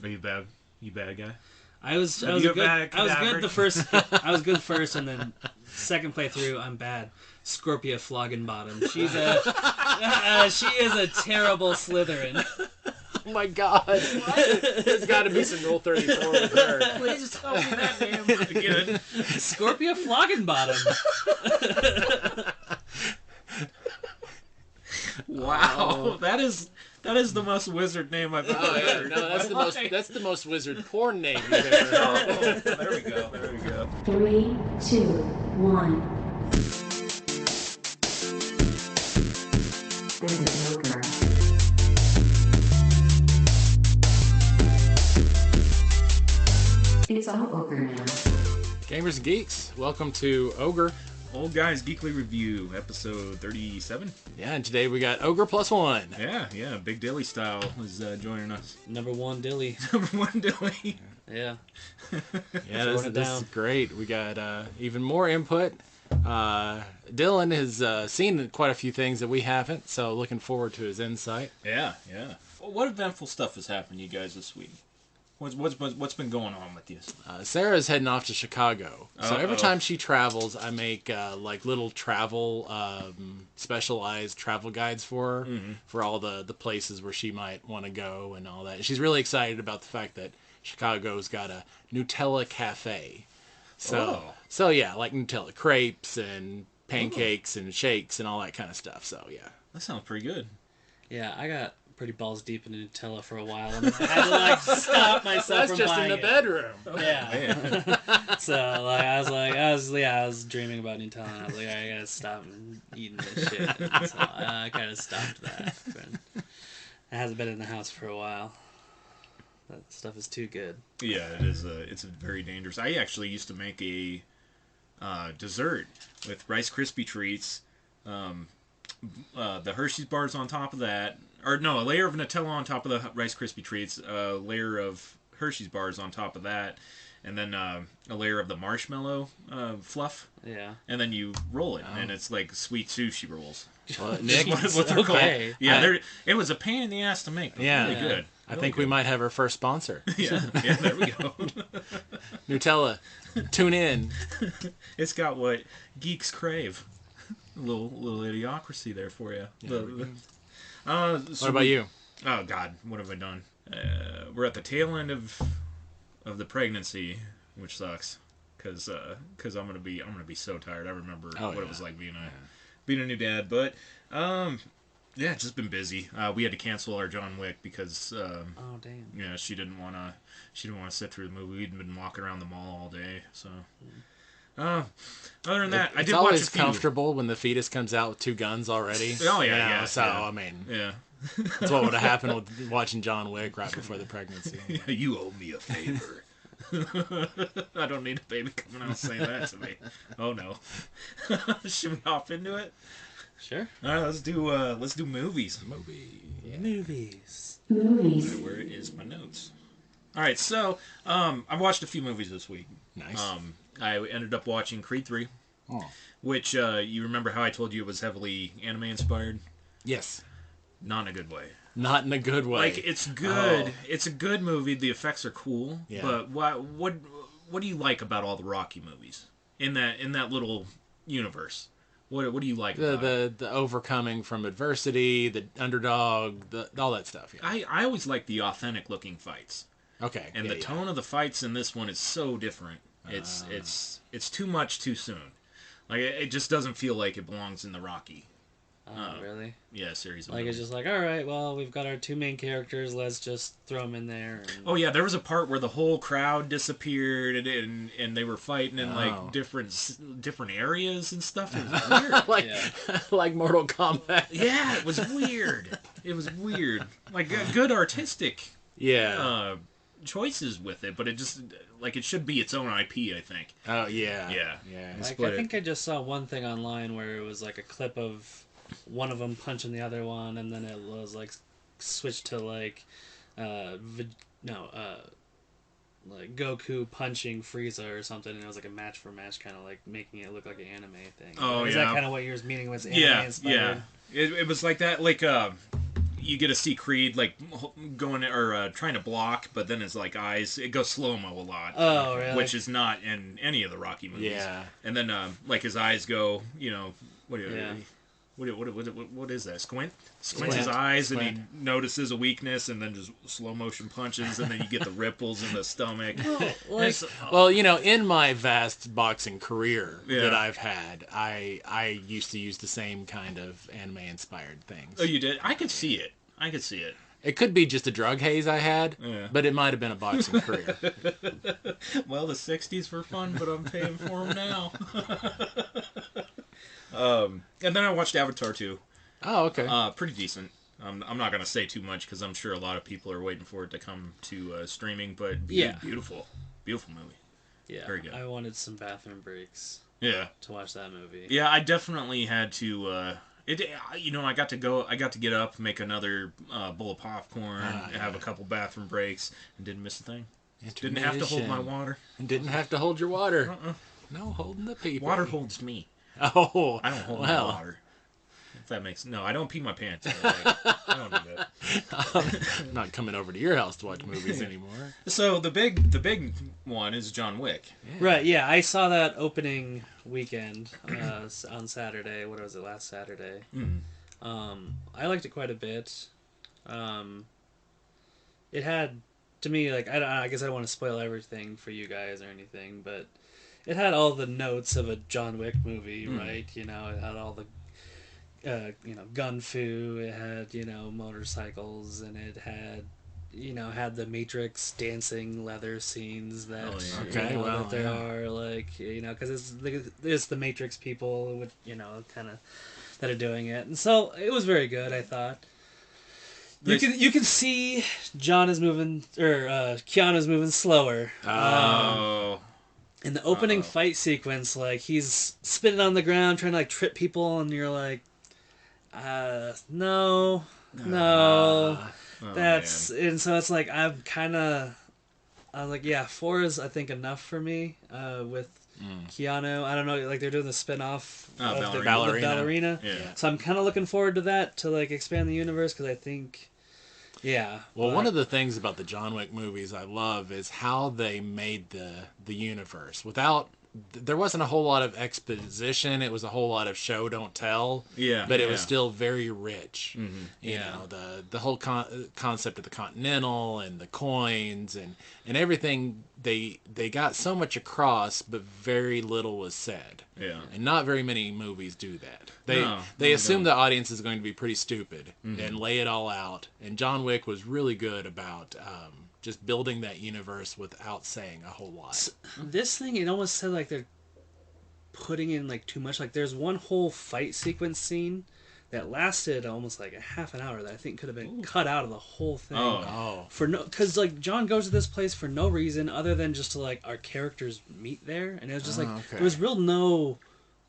Are you bad? You bad guy? I was good the first, and then second playthrough, I'm bad. Scorpia Floggenbottom. She is a terrible Slytherin. Oh my god. There's got to be some Rule 34 with her. Please tell me that name again. Scorpia Floggenbottom. Wow. That is the most wizard name I've ever heard. No, that's the most wizard porn name you've ever heard. There we go. 3, 2, 1. This is Ogre. It's all Ogre now. Gamers and geeks, welcome to Ogre. Old Guys Geekly Review, episode 37. Yeah, and today we got Ogre plus one. Yeah, Big Dilly style is joining us. Number one Dilly. Number one Dilly. Yeah. Yeah, this is great. We got even more input. Dylan has seen quite a few things that we haven't, so looking forward to his insight. Yeah. What eventful stuff has happened to you guys this week? What's been going on with you? Sarah's heading off to Chicago, so every time she travels, I make like little travel, specialized travel guides for her for all the places where she might want to go and all that. And she's really excited about the fact that Chicago's got a Nutella cafe. So yeah, like Nutella crepes and pancakes and shakes and all that kind of stuff. So yeah, that sounds pretty good. Yeah, I got pretty balls deep into Nutella for a while, and I had to stop myself from buying it. That's just in the bedroom. Yeah. So I was dreaming about Nutella, and I was like, I gotta stop eating this shit. So I kind of stopped that. But it hasn't been in the house for a while. That stuff is too good. Yeah, it is. It's very dangerous. I actually used to make a dessert with Rice Krispie treats, the Hershey's bars on top of that. Or no, a layer of Nutella on top of the Rice Krispie treats, a layer of Hershey's bars on top of that, and then a layer of the marshmallow fluff. Yeah. And then you roll it, and it's like sweet sushi rolls. Well, Nick, what they're called. Yeah, it was a pain in the ass to make. But really good. I think we might have our first sponsor. Yeah, there we go. Nutella, tune in. It's got what geeks crave. A little idiocracy there for you. What about you? Oh God, what have I done? We're at the tail end of the pregnancy, which sucks, because I'm gonna be so tired. I remember what it was like being a new dad, but yeah, just been busy. We had to cancel our John Wick because oh damn. Yeah, she didn't want to sit through the movie. We'd been walking around the mall all day, so. Other than that, I did watch a few. It's always comfortable when the fetus comes out with two guns already. Oh yeah. So I mean, that's what would have happened with watching John Wick right before the pregnancy. You owe me a favor. I don't need a baby coming out saying that to me. Oh no. Should we hop into it? Sure. All right, let's do movies. Movies. Where is my notes? All right, so I watched a few movies this week. Nice. I ended up watching Creed 3, which you remember how I told you it was heavily anime inspired? Yes. Not in a good way. Not in a good way. Like, it's good. It's a good movie. The effects are cool. Yeah. But what do you like about all the Rocky movies in that little universe? What do you like about it? The overcoming from adversity, the underdog, all that stuff. Yeah. I always like the authentic looking fights. Okay. And the tone of the fights in this one is so different. It's too much too soon. Like it just doesn't feel like it belongs in the Rocky. Really? Yeah, series. Like it's just like, all right, well, we've got our two main characters. Let's just throw them in there. And... Oh yeah, there was a part where the whole crowd disappeared and they were fighting in like different areas and stuff. It was weird. like Mortal Kombat. Yeah, it was weird. Like good artistic. Yeah. Choices with it, but it just like it should be its own IP, I think. Oh yeah. Like, I think I just saw one thing online where it was like a clip of one of them punching the other one, and then it was like switched to like like Goku punching Frieza or something, and it was like a match for match, kind of like making it look like an anime thing. Oh, Is that kind of what you were meaning was anime inspired? Yeah. It was like that, like you get to see Creed like going or trying to block, but then his like eyes it goes slow mo a lot. Oh, really? Which is not in any of the Rocky movies. Yeah. And then like his eyes go, what is that? Squints his eyes, and he notices a weakness, and then just slow motion punches, and then you get the ripples in the stomach. Well, in my vast boxing career that I've had, I used to use the same kind of anime inspired things. Oh, you did? I could see it. It could be just a drug haze I had, but it might have been a boxing career. Well, the 60s were fun, but I'm paying for them now. And then I watched Avatar 2. Oh, okay. Pretty decent. I'm not going to say too much because I'm sure a lot of people are waiting for it to come to streaming, but beautiful. Beautiful movie. Yeah. Very good. I wanted some bathroom breaks. Yeah. To watch that movie. Yeah, I definitely had to... I got to get up, make another bowl of popcorn, have a couple bathroom breaks, and didn't miss a thing. Didn't have to hold my water. And didn't have to hold your water. No holding the people. Water holds me. Oh, I don't hold my water. If that makes I don't pee my pants. I don't do that. I'm not coming over to your house to watch movies anymore. So the big one is John Wick. Yeah. Right. Yeah, I saw that opening weekend on Saturday. What was it? Last Saturday. I liked it quite a bit. It had, to me, like I guess I don't want to spoil everything for you guys or anything, but it had all the notes of a John Wick movie, right? It had all the, gun fu. It had, motorcycles, and it had, had the Matrix dancing leather scenes that, that there are, like, because it's the Matrix people, with, kind of, that are doing it. And so it was very good, I thought. You can see Keanu's moving slower. Oh. In the opening fight sequence, like, he's spinning on the ground trying to, like, trip people, and you're like, no. That's... Man. And so it's like, I was like, yeah, 4 is, I think, enough for me, with Keanu. I don't know, like, they're doing the spin-off of the ballerina. Yeah. So I'm kind of looking forward to that, to, like, expand the universe, because I think... Yeah. Well, one of the things about the John Wick movies I love is how they made the universe. There wasn't a whole lot of exposition. It was a whole lot of show, don't tell. Yeah. But it was still very rich. Mm-hmm. You know, the whole concept of the Continental and the coins and everything. They got so much across, but very little was said. Yeah. And not very many movies do that. They assume the audience is going to be pretty stupid and lay it all out. And John Wick was really good about just building that universe without saying a whole lot. So, this thing, it almost said like they're putting in like too much. Like there's one whole fight sequence scene that lasted almost like a half an hour that I think could have been cut out of the whole thing. Because like John goes to this place for no reason other than just to like our characters meet there, and it was just like there was no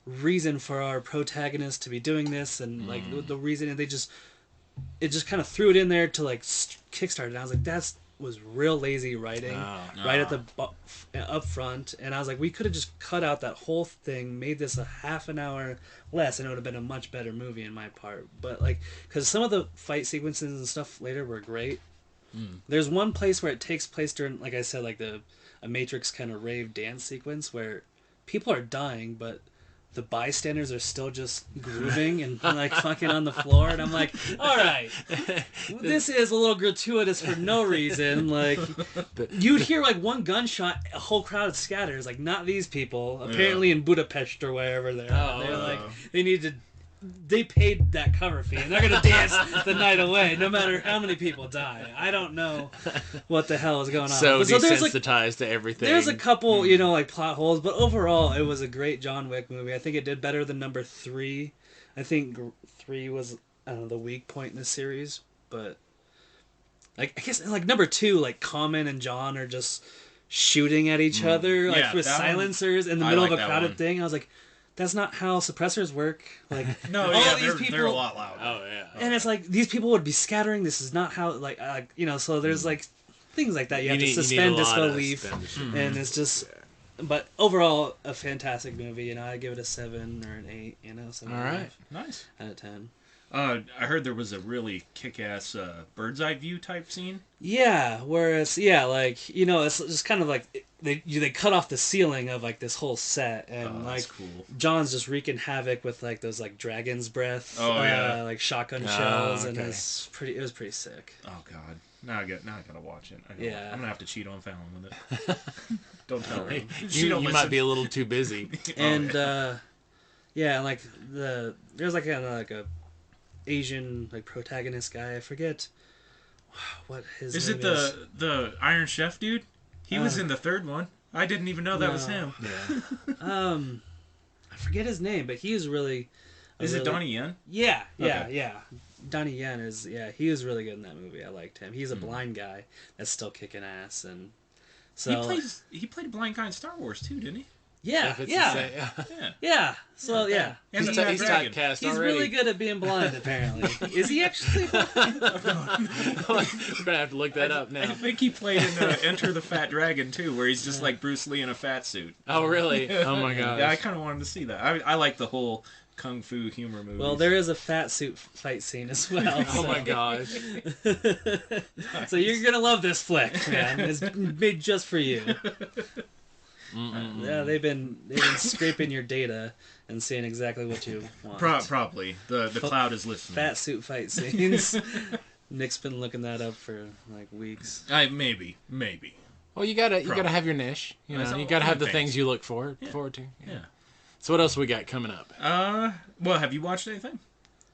reason for our protagonist to be doing this, and like the reason, and it just kind of threw it in there to like kickstart it. And I was like, was real lazy writing right at the up front, and I was like, we could have just cut out that whole thing, made this a half an hour less, and it would have been a much better movie in my part. But like, because some of the fight sequences and stuff later were great. There's one place where it takes place during, like I said, like a Matrix kind of rave dance sequence where people are dying, but the bystanders are still just grooving and like fucking on the floor, and I'm like, all right, this is a little gratuitous for no reason. Like, you'd hear like one gunshot, a whole crowd scatters. Like, not these people. Apparently in Budapest or wherever they're like, they paid that cover fee, and they're gonna dance the night away, no matter how many people die. I don't know what the hell is going on. So desensitized to everything. There's a couple, like plot holes, but overall, it was a great John Wick movie. I think it did better than number 3. I think 3 was the weak point in the series, but like I guess like number 2, like Common and John are just shooting at each other, like with silencers in the middle of a crowded thing. I was like, that's not how suppressors work. Like, they're a lot louder. Oh yeah. And it's like these people would be scattering. This is not how so there's like things like that. You have to suspend disbelief, and it's just. But overall, a fantastic movie. I give it a 7 or an 8. 7 all right, nice out of 10. I heard there was a really kick-ass bird's eye view type scene. Yeah, whereas like it's just kind of like they cut off the ceiling of like this whole set, and That's cool. John's just wreaking havoc with like those like dragon's breath, like shotgun shells, and it was pretty sick. Oh god, now I gotta watch it. Yeah, I'm gonna have to cheat on Fallon with it. Don't tell her. You might be a little too busy. And like there's like a Asian like protagonist guy. I forget what his is. Name It the Iron Chef dude? He was in the third one. I didn't even know that was him. Yeah. I forget his name, but he is really. Is it Donnie Yen? Yeah. Donnie Yen is he was really good in that movie. I liked him. He's a blind guy that's still kicking ass, and so he played a blind guy in Star Wars too, didn't he? Yeah. So yeah, and he's typecast he's already. Really good at being blind. Apparently, is he actually? We're gonna have to look that up now. I think he played in Enter the Fat Dragon too, where he's just like Bruce Lee in a fat suit. Oh really? Oh my god. Yeah, I kind of wanted to see that. I like the whole kung fu humor movie. Well, there is a fat suit fight scene as well. Oh my gosh. So you're gonna love this flick, man. It's made just for you. Yeah, they've been scraping your data and seeing exactly what you want. Probably the cloud is listening. Fat suit fight scenes. Nick's been looking that up for like weeks. Maybe. Well, you gotta have your niche. You know, you gotta have the things you look forward to. Yeah. So what else we got coming up? Well, have you watched anything?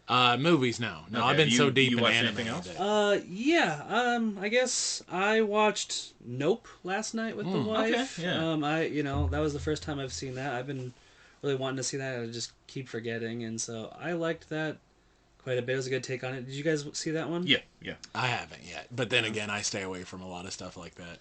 Movies, no. Okay, I've been so deep in watched anime. Anything else? I guess I watched Nope last night with the wife. Okay, yeah. That was the first time I've seen that. I've been really wanting to see that. I just keep forgetting, and so I liked that quite a bit. It was a good take on it. Did you guys see that one? Yeah. I haven't yet, but then again, I stay away from a lot of stuff like that.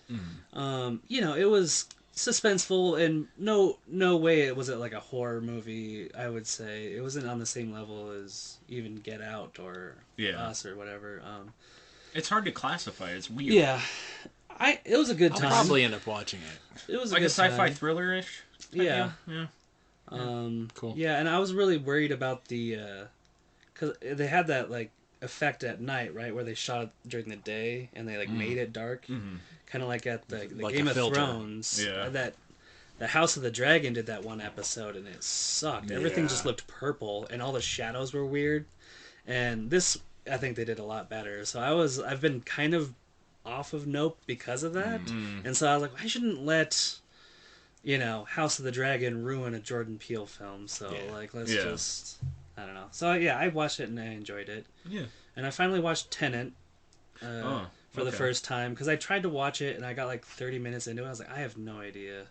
It was suspenseful, and no way was it like a horror movie. I would say it wasn't on the same level as even Get Out or Us or whatever. It's hard to classify. It's weird. Yeah, it was a good time. I'll probably end up watching it. It was like a sci-fi time. thriller-ish. Yeah. Cool. Yeah, and I was really worried about because they had that like effect at night, right, where they shot it during the day and they like made it dark, kind of like at the like Game of filter. Thrones. Yeah. That the House of the Dragon did that one episode and it sucked. Everything just Yeah. looked purple and all the shadows were weird. And this, I think they did a lot better. So I've been kind of off of Nope because of that, and so I was like, I shouldn't let House of the Dragon ruin a Jordan Peele film. So let's just. I don't know. So I watched it and I enjoyed it. Yeah. And I finally watched Tenet for the first time because I tried to watch it and I got like 30 minutes into it. I was like, I have no idea.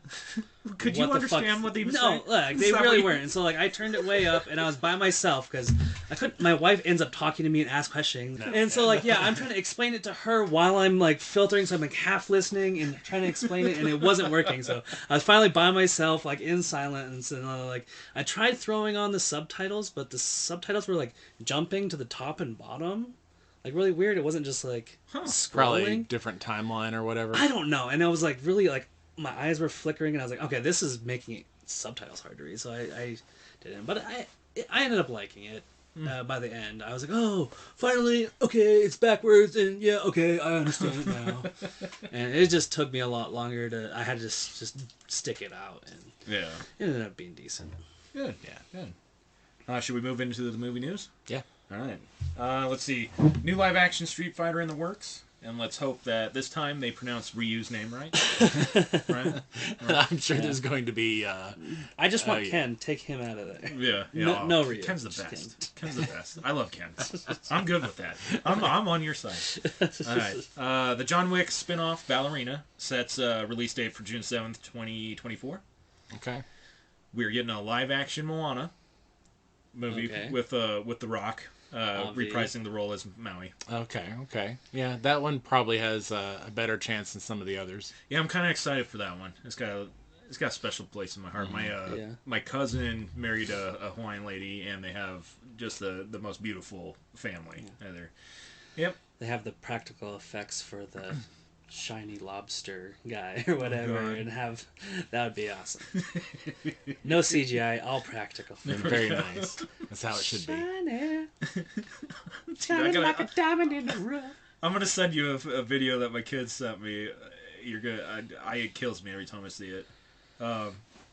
Could you understand what they were saying? No, like they really weren't. And so like I turned it way up and I was by myself because I couldn't. My wife ends up talking to me and asks questions, and so like I'm trying to explain it to her while I'm like filtering, so I'm like half listening and trying to explain it, and it wasn't working. So I was finally by myself, like in silence, and like I tried throwing on the subtitles, but the subtitles were like jumping to the top and bottom. Like really weird. It wasn't just like scrolling. Probably different timeline or whatever. I don't know. And I was like really like my eyes were flickering, and I was like, okay, this is making subtitles hard to read. So I didn't. But I ended up liking it by the end. I was like, oh, finally, okay, it's backwards, and yeah, okay, I understand it now. And it just took me a lot longer to. I had to just stick it out, and it ended up being decent. Good. Yeah. Good. Should we move into the movie news? Yeah. All right. Let's see. New live-action Street Fighter in the works, and let's hope that this time they pronounce Ryu's name right. Right? I'm sure there's going to be. I just want Ken. Take him out of there. Yeah. No Ryu. Ken's the best. Ken's the best. I love Ken. I'm good with that. I'm on your side. All right. The John Wick spin-off Ballerina sets release date for June 7th, 2024. Okay. We're getting a live-action Moana movie with The Rock. Reprising the role as Maui. Okay. Yeah, that one probably has a better chance than some of the others. Yeah, I'm kind of excited for that one. It's got a special place in my heart. My cousin married a Hawaiian lady, and they have just the most beautiful family. Yep. They have the practical effects for the shiny lobster guy or whatever, and have that would be awesome. No CGI, all practical. Very nice. That's how it should be. Shiny, shining like a diamond in the rough. I'm gonna send you a video that my kids sent me. You're gonna, it kills me every time I see it.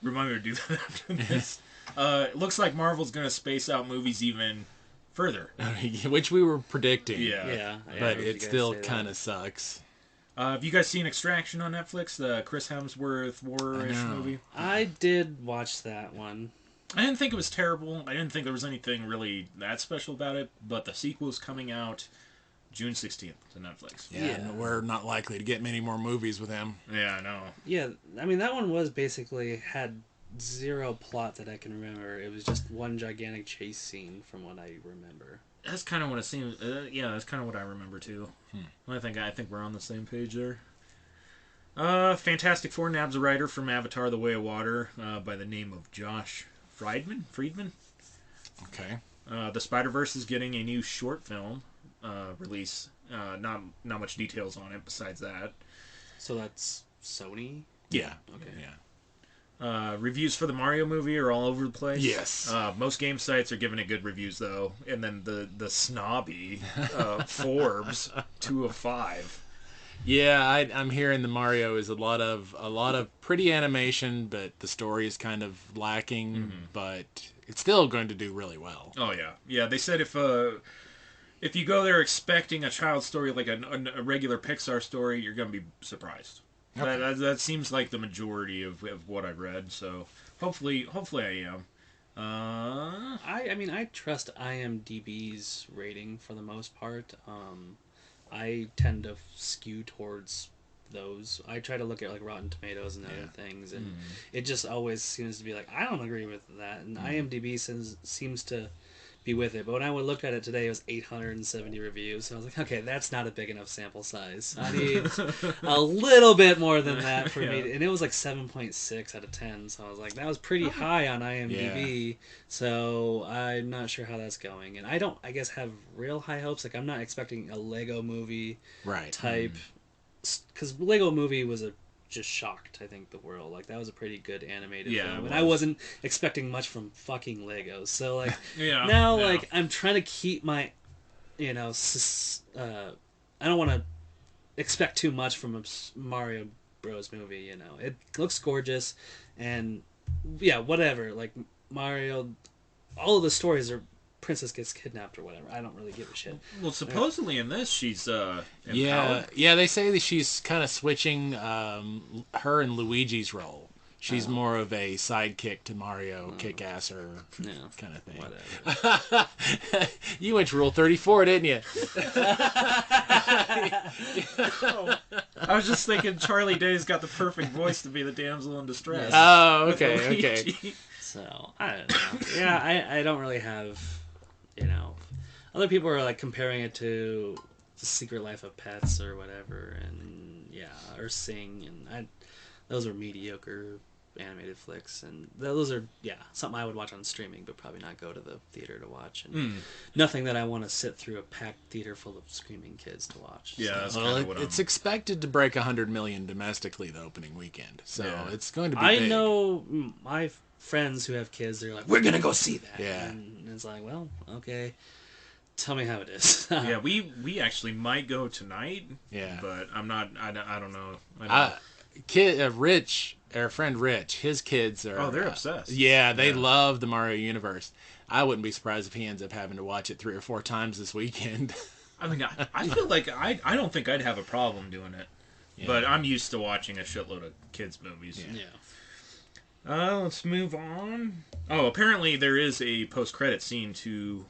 Remind me to do that after this. It looks like Marvel's gonna space out movies even further, which we were predicting. Yeah. But it still kind of sucks. Have you guys seen Extraction on Netflix? The Chris Hemsworth war-ish movie? I did watch that one. I didn't think it was terrible. I didn't think there was anything really that special about it, but the sequel's coming out June 16th to Netflix. Yeah, we're not likely to get many more movies with him. Yeah, I know. Yeah, I mean, that one was basically had zero plot that I can remember. It was just one gigantic chase scene from what I remember. That's kind of what it seems. Yeah, that's kind of what I remember too. I think we're on the same page there. Fantastic Four nabs a writer from Avatar: The Way of Water by the name of Josh Friedman. Okay. The Spider-Verse is getting a new short film release. Not much details on it besides that. So that's Sony? Yeah. Okay. Yeah. Reviews for the Mario movie are all over the place. Yes. Most game sites are giving it good reviews though, and then the snobby Forbes 2 of 5. Yeah, I'm hearing the Mario is a lot of pretty animation, but the story is kind of lacking. But it's still going to do really well. Oh yeah. They said if you go there expecting a child story like a regular Pixar story, you're going to be surprised. Okay. That seems like the majority of what I've read, so hopefully I am. I mean, I trust IMDb's rating for the most part. I tend to skew towards those. I try to look at like Rotten Tomatoes and other things, and it just always seems to be like, I don't agree with that, and IMDb seems to be with it. But when I would look at it today, it was 870 reviews. So I was like, okay, that's not a big enough sample size. I need a little bit more than that for me. And it was like 7.6 out of 10. So I was like, that was pretty high on IMDb. Yeah. So I'm not sure how that's going. And I don't, I guess, have real high hopes. Like, I'm not expecting a Lego movie type. Because Lego movie was just shocked, I think, the world. Like, that was a pretty good animated film. And I wasn't expecting much from fucking Legos. So, like, like, I'm trying to keep my, I don't want to expect too much from a Mario Bros. Movie, It looks gorgeous, and, whatever. Like, Mario, all of the stories are princess gets kidnapped or whatever. I don't really give a shit. Well, supposedly in this, she's empowered. Yeah. They say that she's kind of switching her and Luigi's role. She's more of a sidekick to Mario, kick-asser kind of thing. Whatever. You went to Rule 34, didn't you? I was just thinking Charlie Day's got the perfect voice to be the damsel in distress. Oh, okay. So, I don't know. Yeah, I don't really have, Other people are like comparing it to The Secret Life of Pets or whatever, and or Sing, and those are mediocre animated flicks, and those are something I would watch on streaming, but probably not go to the theater to watch, and nothing that I want to sit through a packed theater full of screaming kids to watch. Yeah, so. that's it's expected to break 100 million domestically the opening weekend, so it's going to be I big. know my friends who have kids, they're like, we're gonna go see that. Yeah, and it's like, well, okay. Tell me how it is. Yeah, we actually might go tonight. Yeah, but I'm not. I don't know. Rich, our friend Rich, his kids are. Oh, they're obsessed. Yeah, they love the Mario universe. I wouldn't be surprised if he ends up having to watch it 3 or 4 times this weekend. I mean, I feel like I don't think I'd have a problem doing it, but I'm used to watching a shitload of kids movies. Yeah. Let's move on. Oh, apparently there is a post-credit scene to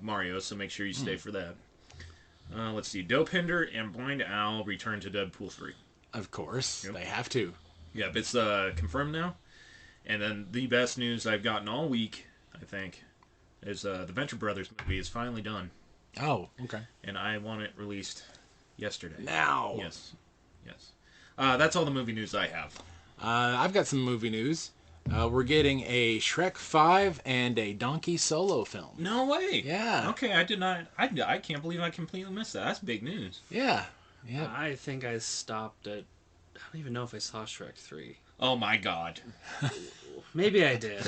Mario, so make sure you stay for that. Let's see. Dopinder and Blind Owl return to Deadpool 3. Of course. They have to. Yep, it's confirmed now. And then the best news I've gotten all week, I think, is the Venture Brothers movie is finally done. Oh, okay. And I want it released yesterday. Now. Yes. That's all the movie news I have. I've got some movie news. We're getting a Shrek 5 and a Donkey Solo film. No way. Yeah. Okay, I did not. I can't believe I completely missed that. That's big news. Yeah. Yeah. I think I stopped at... I don't even know if I saw Shrek 3. Oh my god. Maybe I did.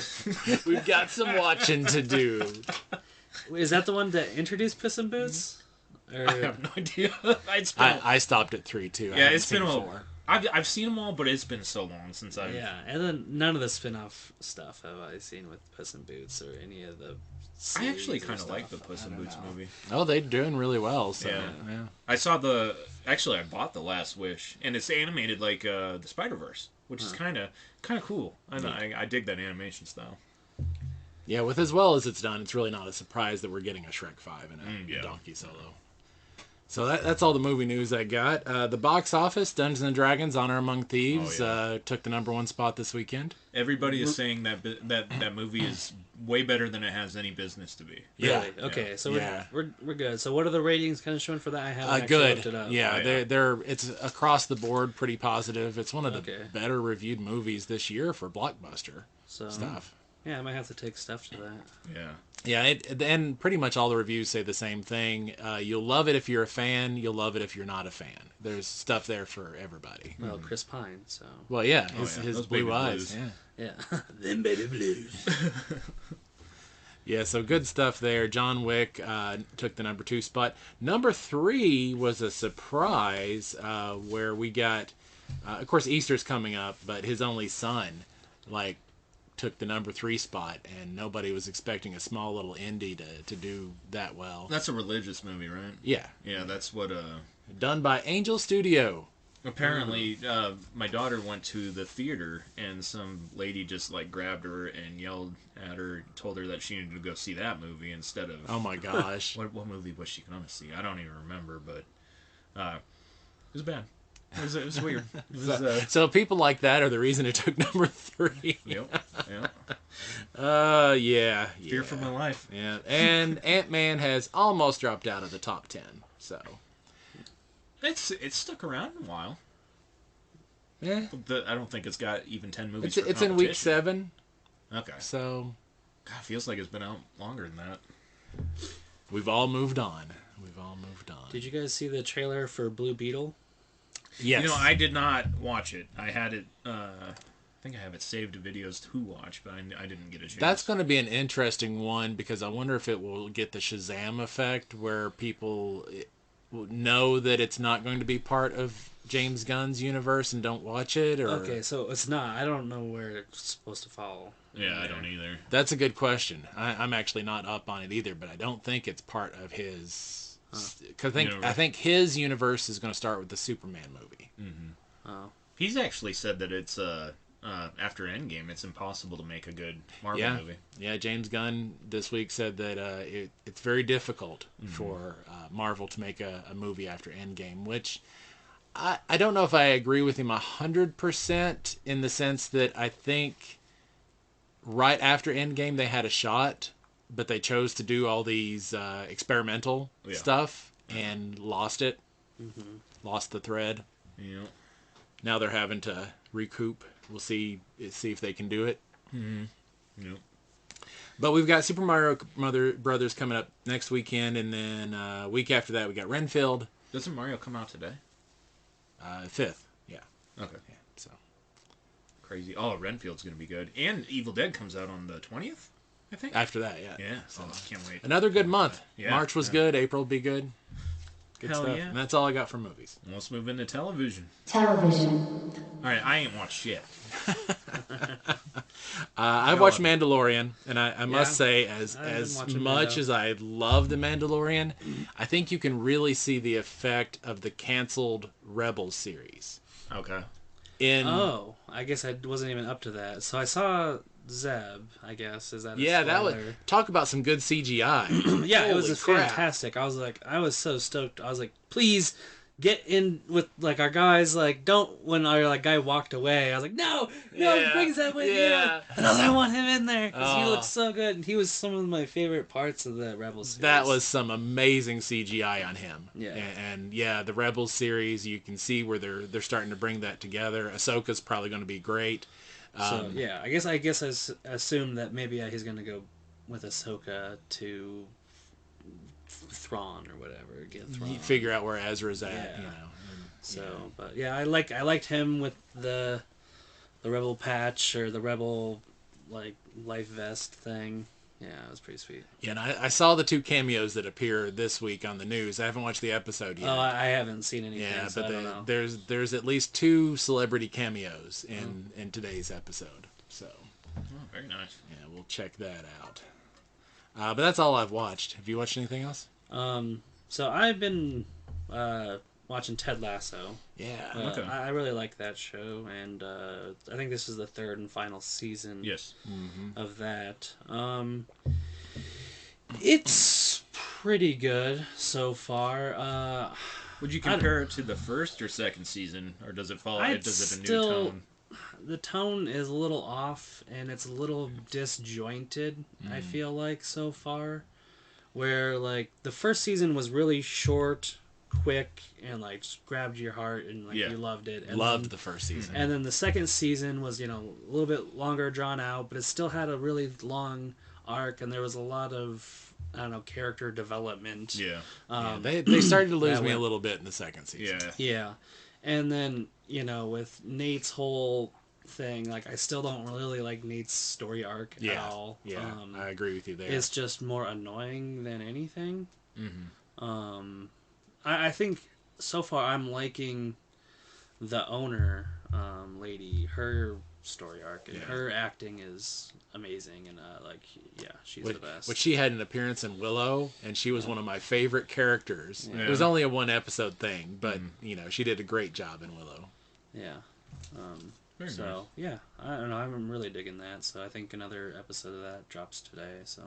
We've got some watching to do. Is that the one that introduced Puss in Boots? Or... I have no idea. I stopped at 3 too. Yeah, it's been a while. I've seen them all, but it's been so long since I've... Yeah, and then none of the spin-off stuff have I seen with Puss in Boots or any of the... I actually kind of like the Puss in Boots movie. Oh, they're doing really well. So, yeah. I saw the... Actually, I bought The Last Wish, and it's animated like the Spider-Verse, which is kind of cool. I dig that animation style. Yeah, with as well as it's done, it's really not a surprise that we're getting a Shrek 5 and a Donkey Solo. So that's all the movie news I got. The box office, Dungeons & Dragons, Honor Among Thieves, took the #1 spot this weekend. Everybody is saying that movie is way better than it has any business to be. Yeah. Really? Okay, so we're good. So what are the ratings kind of showing for that? I haven't good. Looked it up. Yeah, they're it's across the board pretty positive. It's one of the better reviewed movies this year for blockbuster stuff. Yeah, I might have to take stuff to that. Yeah. Yeah, and pretty much all the reviews say the same thing. You'll love it if you're a fan. You'll love it if you're not a fan. There's stuff there for everybody. Well, Chris Pine, so... Well, yeah, his blue eyes. Blues. Yeah. Them baby blues. Yeah, so good stuff there. John Wick took the #2 spot. #3 was a surprise where we got... of course, Easter's coming up, but his only son, took the #3 spot, and nobody was expecting a small little indie to do that well. That's a religious movie, right? Yeah. Yeah, that's what... Done by Angel Studio. Apparently, my daughter went to the theater, and some lady just, grabbed her and yelled at her, told her that she needed to go see that movie instead of... Oh my gosh. What movie was she going to see? I don't even remember, but it was bad. It was weird. It was, so people like that are the reason it took #3. Yep. Yeah. Fear for my life. Yeah, and Ant-Man has almost dropped out of the top 10. So it's stuck around a while. Yeah. I don't think it's got even 10 movies. It's in week 7. Okay. So, God, it feels like it's been out longer than that. We've all moved on. Did you guys see the trailer for Blue Beetle? Yes. I did not watch it. I had it. I think I have it saved to videos to watch, but I didn't get a chance. That's going to be an interesting one because I wonder if it will get the Shazam effect where people know that it's not going to be part of James Gunn's universe and don't watch it. Or... Okay, so it's not. I don't know where it's supposed to fall. Yeah, I don't either. That's a good question. I'm actually not up on it either, but I don't think it's part of his... Because I think his universe is going to start with the Superman movie. Mm-hmm. Oh. He's actually said that it's after Endgame, it's impossible to make a good Marvel movie. Yeah, James Gunn this week said that it's very difficult for Marvel to make a movie after Endgame, which I don't know if I agree with him 100% in the sense that I think right after Endgame they had a shot, but they chose to do all these experimental stuff and lost it. Mm-hmm. Lost the thread. Yeah. Now they're having to recoup. We'll see if they can do it. Mm-hmm. Yep. But we've got Super Mario Brothers coming up next weekend, and then week after that we got Renfield. Doesn't Mario come out today? 5th. Yeah. Okay. Yeah, so crazy. Oh, Renfield's gonna be good, and Evil Dead comes out on the 20th. I think. After that, yeah. Yeah, so can't wait. Another good month. Yeah, March was good. April will be good. Good Hell stuff. yeah. And that's all I got for movies. Let's move into television. Television. All right, I ain't watched shit. I watched Mandalorian, and I must say, as much as I love The Mandalorian, I think you can really see the effect of the canceled Rebels series. Okay. I guess I wasn't even up to that. So I saw Zeb, I guess. Is that that was... Talk about some good CGI. Yeah, it was fantastic. I was so stoked. I was like, please get in with our guys. Don't, when our guy walked away, I was like, no, bring Zeb with you. And I was like, I want him in there because he looks so good. And he was some of my favorite parts of the Rebels series. That was some amazing CGI on him. Yeah. And the Rebels series, you can see where they're starting to bring that together. Ahsoka's probably going to be great. So I guess I assume that maybe he's gonna go with Ahsoka to Thrawn or whatever. Get Thrawn. Figure out where Ezra's at. Yeah. So, but yeah, I liked him with the rebel patch or the rebel like life vest thing. Yeah, it was pretty sweet. Yeah, and I saw the 2 cameos that appear this week on the news. I haven't watched the episode yet. Oh, I haven't seen anything. Yeah, so but I don't know. there's at least 2 celebrity cameos in today's episode. So, very nice. Yeah, we'll check that out. But that's all I've watched. Have you watched anything else? So I've been watching Ted Lasso. Yeah. Okay. I really like that show, and I think this is the 3rd and final season. Yes. Of that. It's pretty good so far. Would you compare it to the 1st or 2nd season, or does it follow? Does it have a new tone? The tone is a little off, and it's a little disjointed. I feel like so far, where like the first season was really short, quick, and like just grabbed your heart, and like you loved it. And loved the first season. And then the second season was a little bit longer drawn out, but it still had a really long arc, and there was a lot of character development. Yeah. They started to lose me a little bit in the second season. Yeah. And then with Nate's whole thing, like I still don't really like Nate's story arc at all. Yeah, I agree with you there. It's just more annoying than anything. I think so far I'm liking the owner lady. Her story arc and her acting is amazing, and she's the best. Which she had an appearance in Willow, and she was one of my favorite characters. It was only a 1 episode thing, but she did a great job in Willow. Yeah. Nice. I don't know. I'm really digging that. So I think another episode of that drops today. So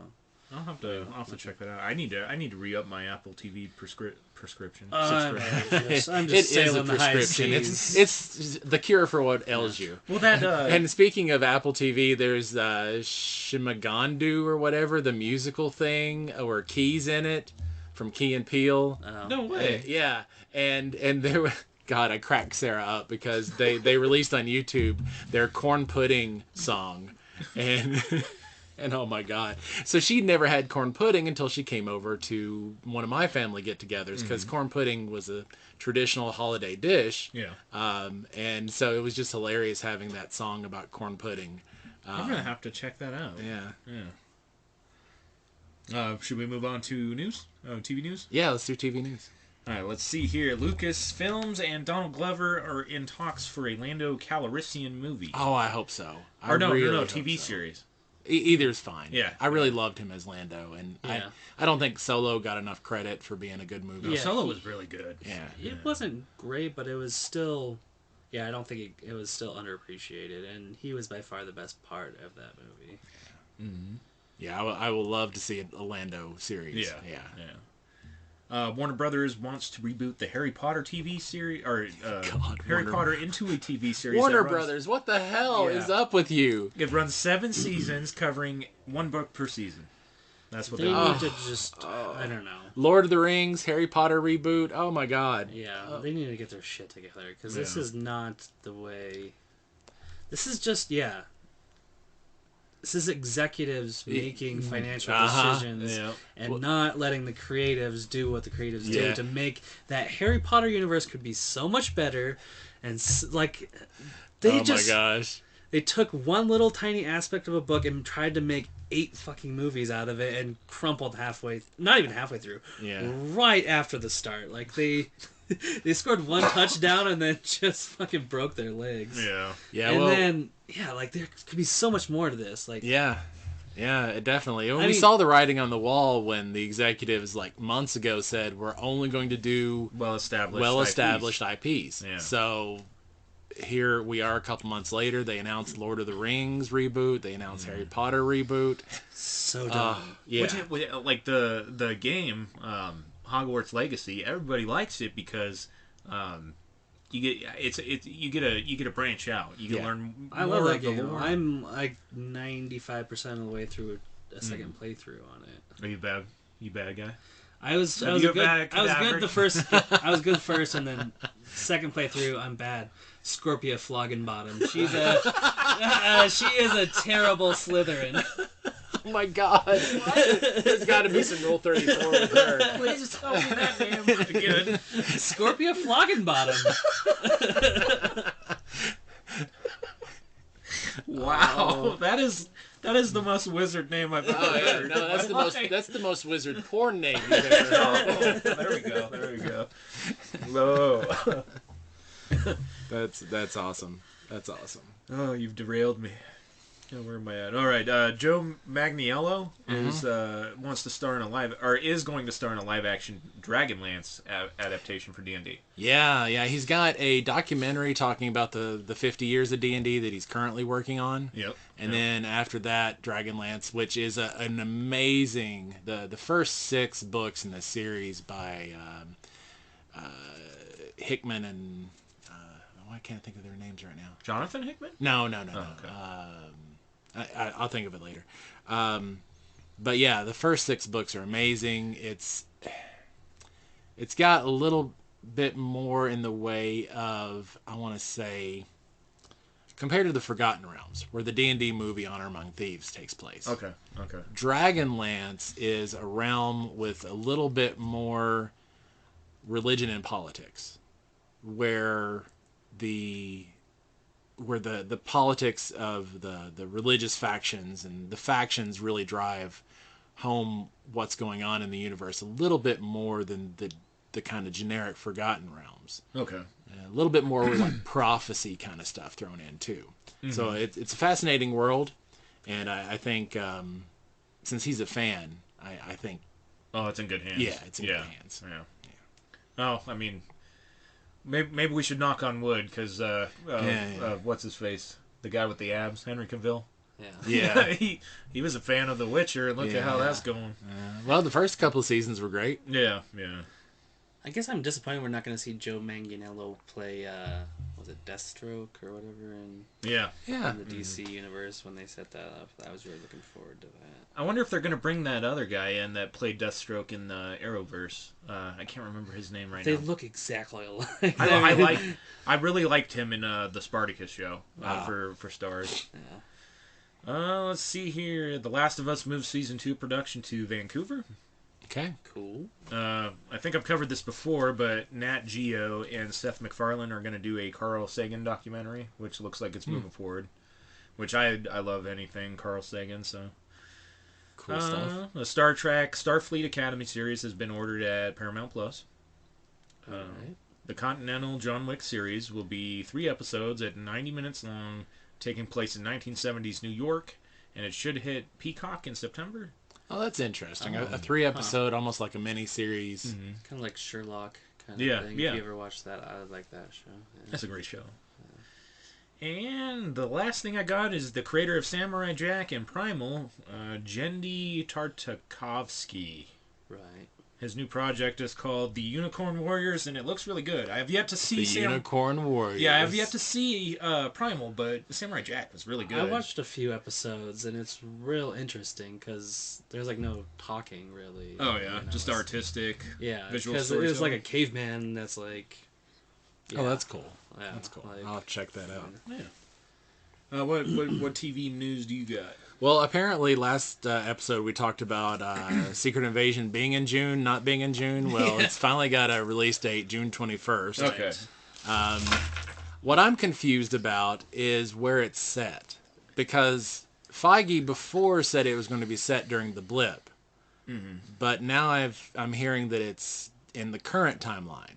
I'll have to check that out. I need to re-up my Apple TV prescription. I'm just it is a prescription. It's the cure for what ails you. Well, that and speaking of Apple TV, there's Shimagandu or whatever, the musical thing, or Keys in it from Key and Peele. Oh. No way. Yeah, and there was. God, I cracked Sarah up because they released on YouTube their corn pudding song, and oh my God! So she'd never had corn pudding until she came over to one of my family get-togethers because corn pudding was a traditional holiday dish. Yeah. And so it was just hilarious having that song about corn pudding. I'm gonna have to check that out. Yeah. Should we move on to news? TV news? Yeah, let's do TV news. All right, let's see here. Lucasfilms and Donald Glover are in talks for a Lando Calrissian movie. Oh, I hope so. No, TV series. Either's fine. Yeah. I really loved him as Lando, and I don't think Solo got enough credit for being a good movie. Yeah, Solo was really good. Yeah. It wasn't great, but it was still... Yeah, I don't think it was still underappreciated, and he was by far the best part of that movie. Mm-hmm. Yeah, I will love to see a Lando series. Yeah. Warner Brothers wants to reboot the Harry Potter TV series, or Harry Potter into a TV series. Warner Brothers, what the hell is up with you? It runs 7 seasons, covering 1 book per season. That's what they need to just. I don't know. Lord of the Rings, Harry Potter reboot. Oh my God. Yeah, they need to get their shit together because this is not the way. This is just This is executives making financial decisions and not letting the creatives do what the creatives do to make that Harry Potter universe could be so much better. And my gosh. They took one little tiny aspect of a book and tried to make 8 fucking movies out of it and crumpled not even halfway through. Yeah. Right after the start. Like they scored 1 touchdown and then just fucking broke their legs. Yeah. Yeah. And then there could be so much more to this. Like yeah, definitely. We saw the writing on the wall when the executives months ago said we're only going to do well-established IPs. Yeah. So here we are a couple months later. They announced Lord of the Rings reboot. They announced Harry Potter reboot. So dumb. Yeah. Which, the game Hogwarts Legacy, everybody likes it because you get a branch out. You can learn. I love that game. I'm like 95% of the way through a second playthrough on it. Are you bad? You bad guy? I was good the first, and then second playthrough I'm bad. Scorpia Floggenbottom. She is a terrible Slytherin. my god. There's got to be some Rule 34 with her. Please tell me that name again. Scorpia Floggenbottom. Wow, that is the most wizard name I've ever heard. No, that's the most wizard porn name you've ever heard. There we go. Whoa. That's awesome. That's awesome. Oh, you've derailed me. Oh, where am I at? All right, Joe Magniello wants to star in is going to star in a live-action Dragonlance adaptation for D&D. Yeah, he's got a documentary talking about the 50 years of D&D that he's currently working on. Yep. And then after that, Dragonlance, which is an amazing the first 6 books in the series by Hickman and I can't think of their names right now. Jonathan Hickman? No. Okay. I'll think of it later. But yeah, the first 6 books are amazing. It's got a little bit more in the way of, I want to say, compared to the Forgotten Realms, where the D&D movie Honor Among Thieves takes place. Okay. Dragonlance is a realm with a little bit more religion and politics, where the politics of the religious factions and the factions really drive home what's going on in the universe a little bit more than the kind of generic Forgotten Realms. Okay. A little bit more with like prophecy kind of stuff thrown in too. Mm-hmm. So it's a fascinating world, and I think since he's a fan, I think. Oh, it's in good hands. Yeah, it's in good hands. Yeah. Oh, I mean. Maybe we should knock on wood, because what's his face? The guy with the abs, Henry Cavill. Yeah. he was a fan of The Witcher, and look at how that's going. Well, the first couple of seasons were great. Yeah. I guess I'm disappointed we're not going to see Joe Manganiello play, was it Deathstroke or whatever in the DC universe when they set that up. I was really looking forward to that. I wonder if they're going to bring that other guy in that played Deathstroke in the Arrowverse. I can't remember his name right now. They look exactly alike. I really liked him in the Spartacus show for Starz. Yeah. Let's see here. The Last of Us moves season 2 production to Vancouver. Okay. Cool. I think I've covered this before, but Nat Geo and Seth MacFarlane are going to do a Carl Sagan documentary, which looks like it's moving forward. Which I love anything Carl Sagan, so. Cool stuff. The Star Trek Starfleet Academy series has been ordered at Paramount Plus. Right. The Continental John Wick series will be 3 episodes at 90 minutes long, taking place in 1970s New York, and it should hit Peacock in September. Oh, that's interesting. A 3-episode, almost like a mini-series. Mm-hmm. Kind of like Sherlock kind of thing. Yeah. If you ever watched that, I like that show. Yeah. That's a great show. And the last thing I got is the creator of Samurai Jack and Primal, Jendi Tartakovsky. Right. His new project is called The Unicorn Warriors, and it looks really good. I have yet to see Unicorn Warriors. Yeah, I have yet to see Primal, but Samurai Jack was really good. I watched a few episodes, and it's real interesting because there's like no talking really. Oh yeah, just artistic. Yeah, visual because it's like a caveman that's like. Yeah. Oh, that's cool. Yeah, that's cool. Like, I'll check that out. Yeah. What TV news do you got? Well, apparently last episode we talked about Secret Invasion being in June, not being in June. Well, it's finally got a release date, June 21st. Okay. What I'm confused about is where it's set. Because Feige before said it was going to be set during the blip. Mm-hmm. But now I'm hearing that it's in the current timeline.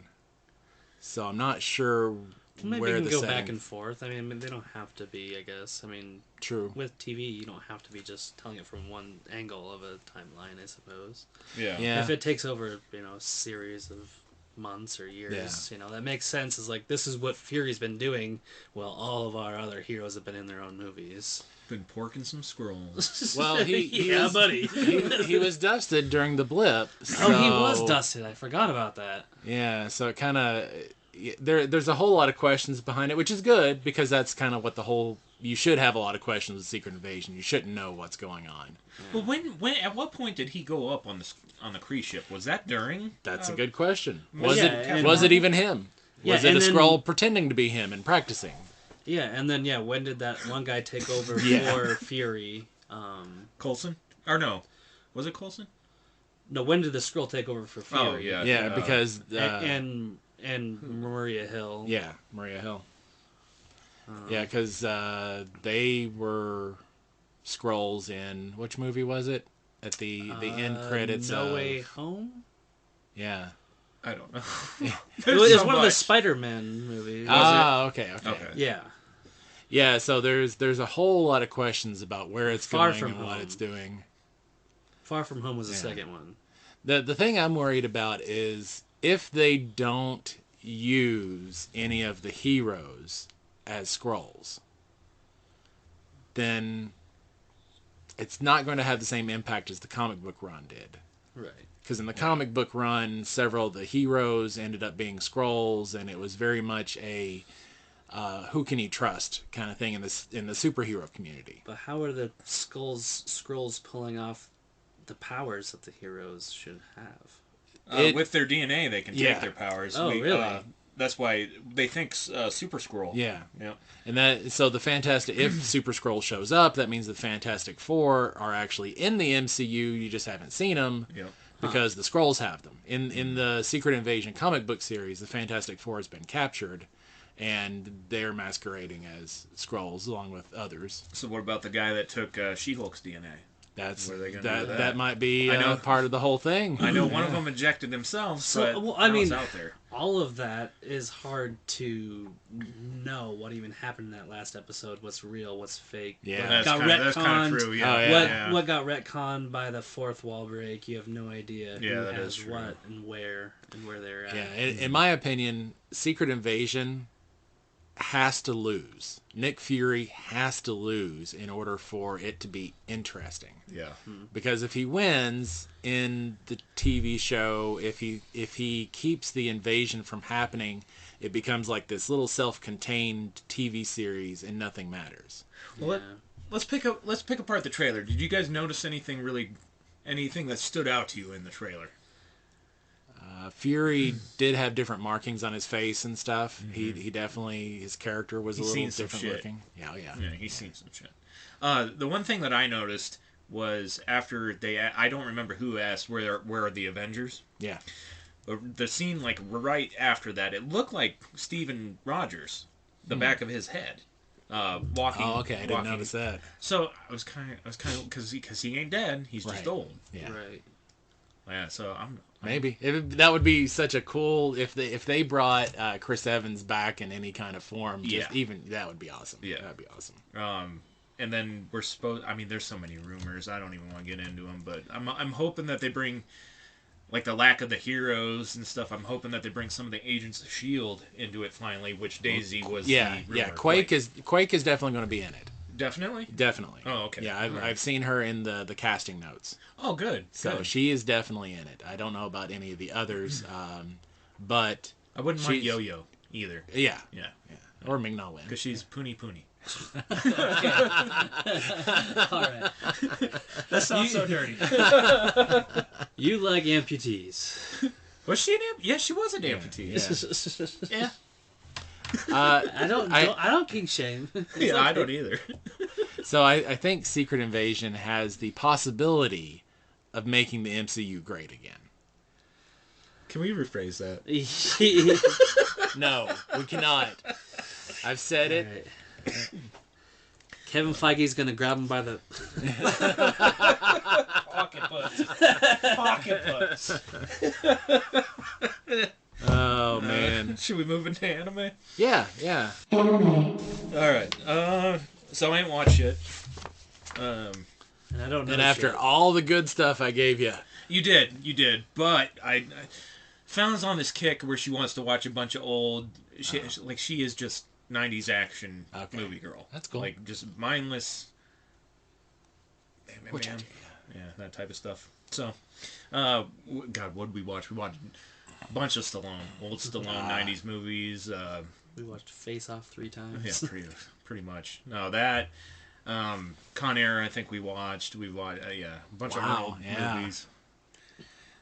So I'm not sure maybe where you can the go setting... back and forth. I mean, they don't have to be, I guess. I mean, true. With TV, you don't have to be just telling it from one angle of a timeline, I suppose. Yeah. If it takes over, a series of months or years, that makes sense. It's like, this is what Fury's been doing. Well, all of our other heroes have been in their own movies. Been porking some squirrels. Well, he yeah, was, buddy. he was dusted during the blip. So... Oh, he was dusted. I forgot about that. Yeah, so it kind of... There's a whole lot of questions behind it, which is good, because that's kind of what the whole... You should have a lot of questions with Secret Invasion. You shouldn't know what's going on. Well, when at what point did he go up on the Cruise ship? Was that during? That's a good question. Was it even him? Was it a Skrull pretending to be him and practicing? Yeah, and then when did that one guy take over for Fury? Coulson? Or no, was it Coulson? No, when did the Skrull take over for Fury? Oh yeah, Yeah, because and Maria Hill. Yeah, Maria Hill. Yeah, because they were Skrulls in which movie was it? At the end credits. No Way Home. Yeah. I don't know. It was one of the Spider-Man movies. Okay. Yeah. Yeah, so there's a whole lot of questions about where it's Far going From and what Home. it's doing. Far From Home was the second one. The thing I'm worried about is if they don't use any of the heroes as Skrulls, then it's not going to have the same impact as the comic book run did. Right. Because in the comic book run, several of the heroes ended up being Skrulls, and it was very much a who can you trust kind of thing in the superhero community. But how are the Skrulls pulling off the powers that the heroes should have? With their DNA, they can take their powers. Oh, really? That's why they think Super Skrull. Yeah. Yeah. And so the Fantastic, if Super Skrull shows up, that means the Fantastic Four are actually in the MCU. You just haven't seen them. Yep. Because the Skrulls have them. In the Secret Invasion comic book series, the Fantastic Four has been captured, and they're masquerading as Skrulls along with others. So what about the guy that took She-Hulk's DNA? That might be part of the whole thing. I know one of them injected themselves, but it's out there. All of that is hard to know what even happened in that last episode. What's real? What's fake? Yeah, that's kind of true. Yeah. What got retconned by the fourth wall break? You have no idea who has what and where they're at. Yeah, in my opinion, Secret Invasion has to lose. Nick Fury has to lose in order for it to be interesting. Yeah. Because if he wins in the TV show, if he keeps the invasion from happening, it becomes like this little self-contained TV series and nothing matters. Well, let's pick apart the trailer. Did you guys notice anything that stood out to you in the trailer? Fury did have different markings on his face and stuff. Mm-hmm. He definitely, his character was a little different looking. Yeah, he's seen some shit. The one thing that I noticed was after I don't remember who asked where are the Avengers. Yeah. But the scene like right after that, it looked like Steven Rogers, the back of his head, walking. Oh, okay, I didn't notice that. So I was kind of because he ain't dead. He's just old. Yeah. Right. Yeah. So Maybe that would be such a cool if they brought Chris Evans back in any kind of form. Even that would be awesome. Yeah, that'd be awesome. And then we're supposed. I mean, there's so many rumors. I don't even want to get into them. But I'm hoping that they bring, like the lack of the heroes and stuff. I'm hoping that they bring some of the Agents of S.H.I.E.L.D. into it finally. Which Daisy was. Yeah. Quake is definitely going to be in it. Definitely? Definitely. Oh, okay. Yeah, I've seen her in the casting notes. Oh, good. So she is definitely in it. I don't know about any of the others, but... I wouldn't mind Yo-Yo either. Yeah. Or Magniello. Because she's Puni Puni. All right. That sounds so dirty. You like amputees. Was she an amputee? Yeah, she was an amputee. Yeah. I don't king shame. Yeah, I don't either. So I think Secret Invasion has the possibility of making the MCU great again. Can we rephrase that? No, we cannot. I've said it. Right. Kevin Feige's gonna grab him by the pocket butts. Oh man! Should we move into anime? Yeah. Anime. All right. So I ain't watched yet. And I don't know. And after all the good stuff I gave you, you did. But I found on this kick where she wants to watch a bunch of old. She is just 90s action movie girl. That's cool. Like just mindless. Which yeah, that type of stuff. So, God, what did we watch? We watched a bunch of old Stallone 90s movies. We watched Face Off 3 times. Yeah, pretty much. No, that Con Air, I think we watched. We watched a bunch of old movies.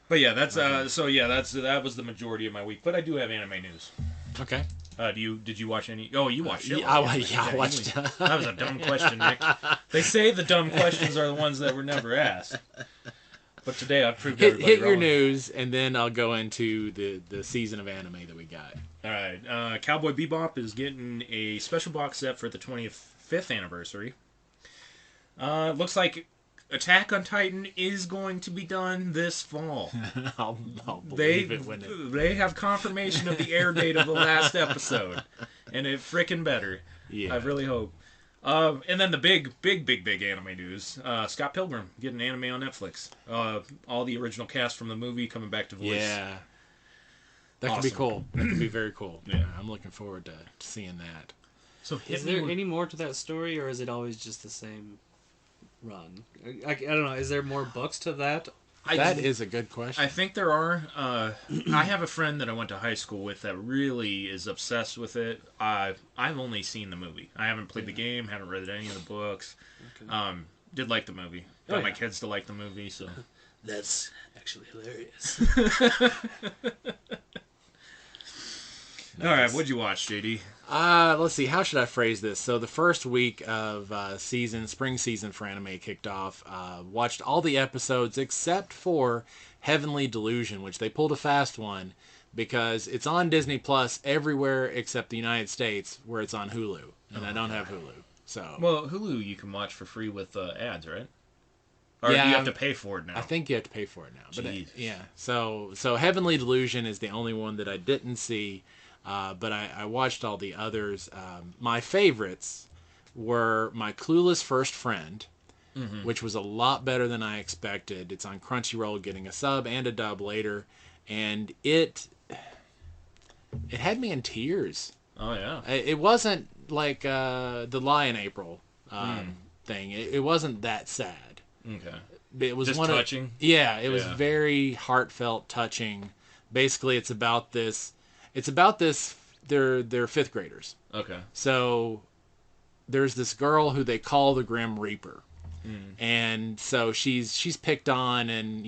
But yeah, that was the majority of my week. But I do have anime news. Okay. Did you watch any? Oh, you watched it. I watched. That was a dumb question, Nick. They say the dumb questions are the ones that were never asked. But today I've proved everybody hit wrong. your news, and then I'll go into the season of anime that we got. All right. Cowboy Bebop is getting a special box set for the 25th anniversary. Looks like Attack on Titan is going to be done this fall. I'll believe it when they have confirmation of the air date of the last episode, and it frickin' better. Yeah. I really hope. And then the big anime news: Scott Pilgrim getting an anime on Netflix. All the original cast from the movie coming back to voice. Yeah, that could be cool. That could be very cool. Yeah, I'm looking forward to seeing that. So, is there any more to that story, or is it always just the same run? I don't know. Is there more books to that? That is a good question. I think there are. I have a friend that I went to high school with that really is obsessed with it. I've only seen the movie. I haven't played the game, haven't read any of the books. Okay. Did like the movie. Got my kids to like the movie, so... That's actually hilarious. All right, what'd you watch, JD? Let's see. How should I phrase this? So the first week of spring season for anime kicked off. Watched all the episodes except for Heavenly Delusion, which they pulled a fast one because it's on Disney Plus everywhere except the United States, where it's on Hulu, and I don't have Hulu. So Hulu you can watch for free with ads, right? Or do you have to pay for it now? I think you have to pay for it now. Jeez. But yeah. So Heavenly Delusion is the only one that I didn't see. But I watched all the others. My favorites were My Clueless First Friend, which was a lot better than I expected. It's on Crunchyroll, getting a sub and a dub later, and it had me in tears. Oh yeah. It wasn't like the Lie in April thing. It wasn't that sad. Okay. It was just touching. It was very heartfelt, touching. Basically, it's about this. They're fifth graders. Okay. So there's this girl who they call the Grim Reaper, and so she's picked on, and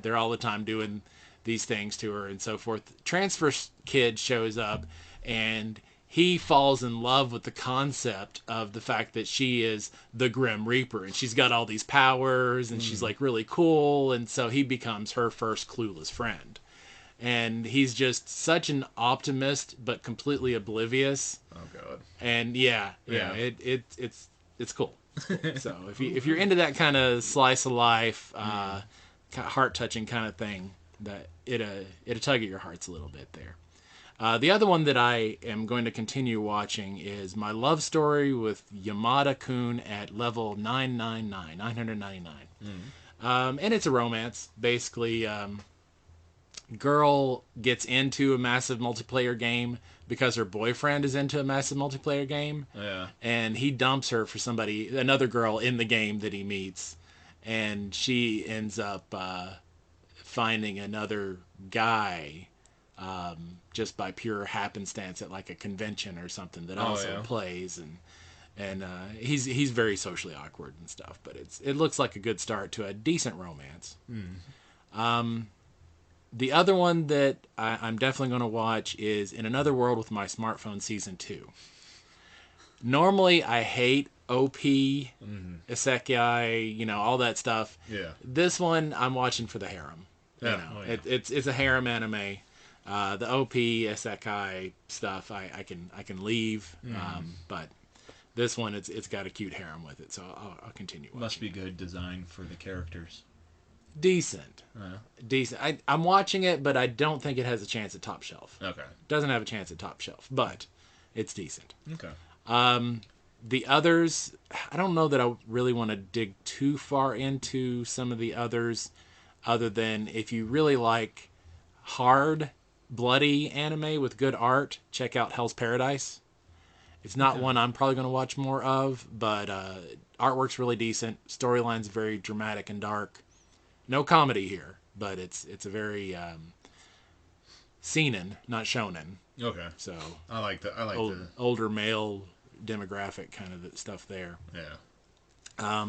they're all the time doing these things to her and so forth. Transfer kid shows up, and he falls in love with the concept of the fact that she is the Grim Reaper, and she's got all these powers, and she's like really cool, and so he becomes her first clueless friend. And he's just such an optimist, but completely oblivious. Oh God! And it's cool. So if you're into that kind of slice of life, kind of heart touching kind of thing, that it'll tug at your hearts a little bit there. The other one that I am going to continue watching is My Love Story with Yamada-kun at level 999. And it's a romance, basically. Girl gets into a massive multiplayer game because her boyfriend is into a massive multiplayer game. Yeah. And he dumps her for another girl in the game that he meets. And she ends up finding another guy just by pure happenstance at like a convention or something that also plays. And he's very socially awkward and stuff. But it looks like a good start to a decent romance. The other one that I'm definitely going to watch is In Another World with My Smartphone Season 2. Normally, I hate OP, Isekai, all that stuff. Yeah. This one, I'm watching for the harem. It's a harem anime. The OP, Isekai stuff, I can leave. But this one, it's got a cute harem with it, so I'll continue watching. Must be good design for the characters. Decent. I'm watching it, but I don't think it has a chance at top shelf. Okay. Doesn't have a chance at top shelf, but it's decent. Okay. The others, I don't know that I really want to dig too far into some of the others, other than if you really like hard, bloody anime with good art, check out Hell's Paradise. It's not one I'm probably going to watch more of, but artwork's really decent. Storyline's very dramatic and dark. No comedy here, but it's a very seinen, not shonen. Okay. So I like the older male demographic kind of stuff there. Yeah.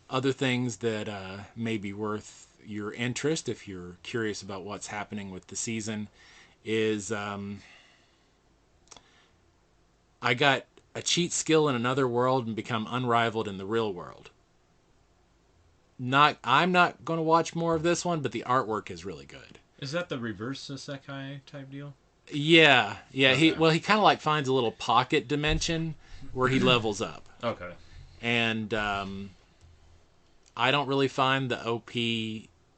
Other things that may be worth your interest if you're curious about what's happening with the season is I got a cheat skill in another world and become unrivaled in the real world. I'm not going to watch more of this one, but the artwork is really good. Is that the reverse isekai type deal? Yeah. Okay. He kind of like finds a little pocket dimension where he levels up. Okay. And I don't really find the OP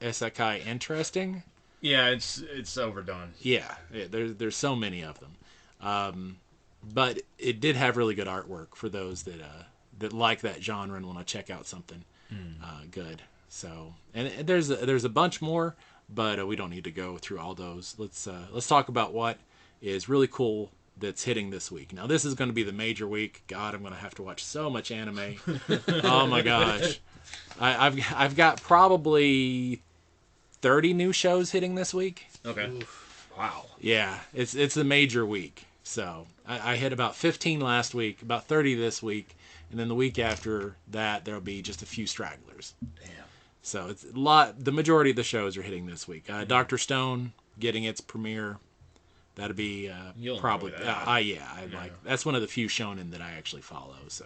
isekai interesting. Yeah, it's overdone. Yeah, there's so many of them. But it did have really good artwork for those that like that genre and want to check out something good. So, and there's a bunch more, but we don't need to go through all those. Let's talk about what is really cool that's hitting this week. Now, this is going to be the major week. God, I'm going to have to watch so much anime. Oh my gosh, I've got probably 30 new shows hitting this week. Okay. Oof. Wow. Yeah, it's a major week. So I hit about 15 last week, about 30 this week, and then the week after that there'll be just a few stragglers. Damn. So it's a lot. The majority of the shows are hitting this week. Dr. Stone getting its premiere. That'll be probably. That's one of the few shonen that I actually follow. So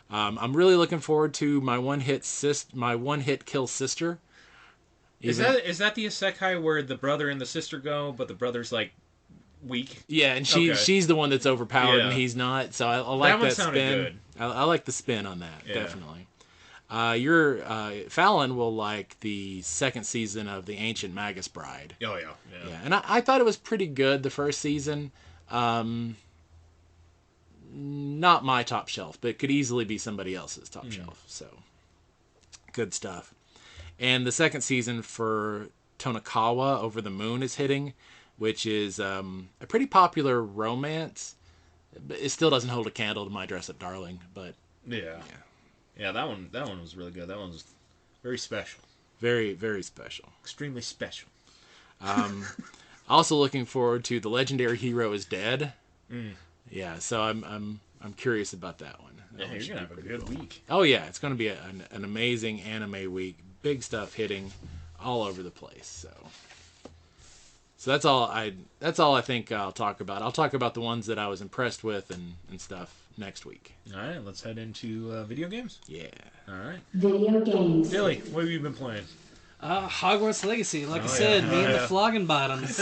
I'm really looking forward to my one hit kill sister. Is that the isekai where the brother and the sister go, but the brother's like weak? Yeah, and she's the one that's overpowered and he's not. So I like that spin. Good. I like the spin on that, definitely. Fallon will like the second season of The Ancient Magus Bride. Oh yeah. And I thought it was pretty good the first season. Not my top shelf, but it could easily be somebody else's top shelf. So good stuff. And the second season for Tonakawa Over the Moon is hitting, which is a pretty popular romance. It still doesn't hold a candle to My Dress Up Darling, but yeah, that one was really good. That one was very special. Very, very special. Extremely special. Also looking forward to The Legendary Hero is Dead. Yeah, so I'm curious about that one. Yeah, you're gonna have a good week. Oh yeah, it's gonna be an amazing anime week. Big stuff hitting all over the place. So that's all I think I'll talk about. I'll talk about the ones that I was impressed with and stuff next week. All right, let's head into video games. Yeah. All right. Video games. Billy, what have you been playing? Hogwarts Legacy. Like I said, me and the flogging bottoms.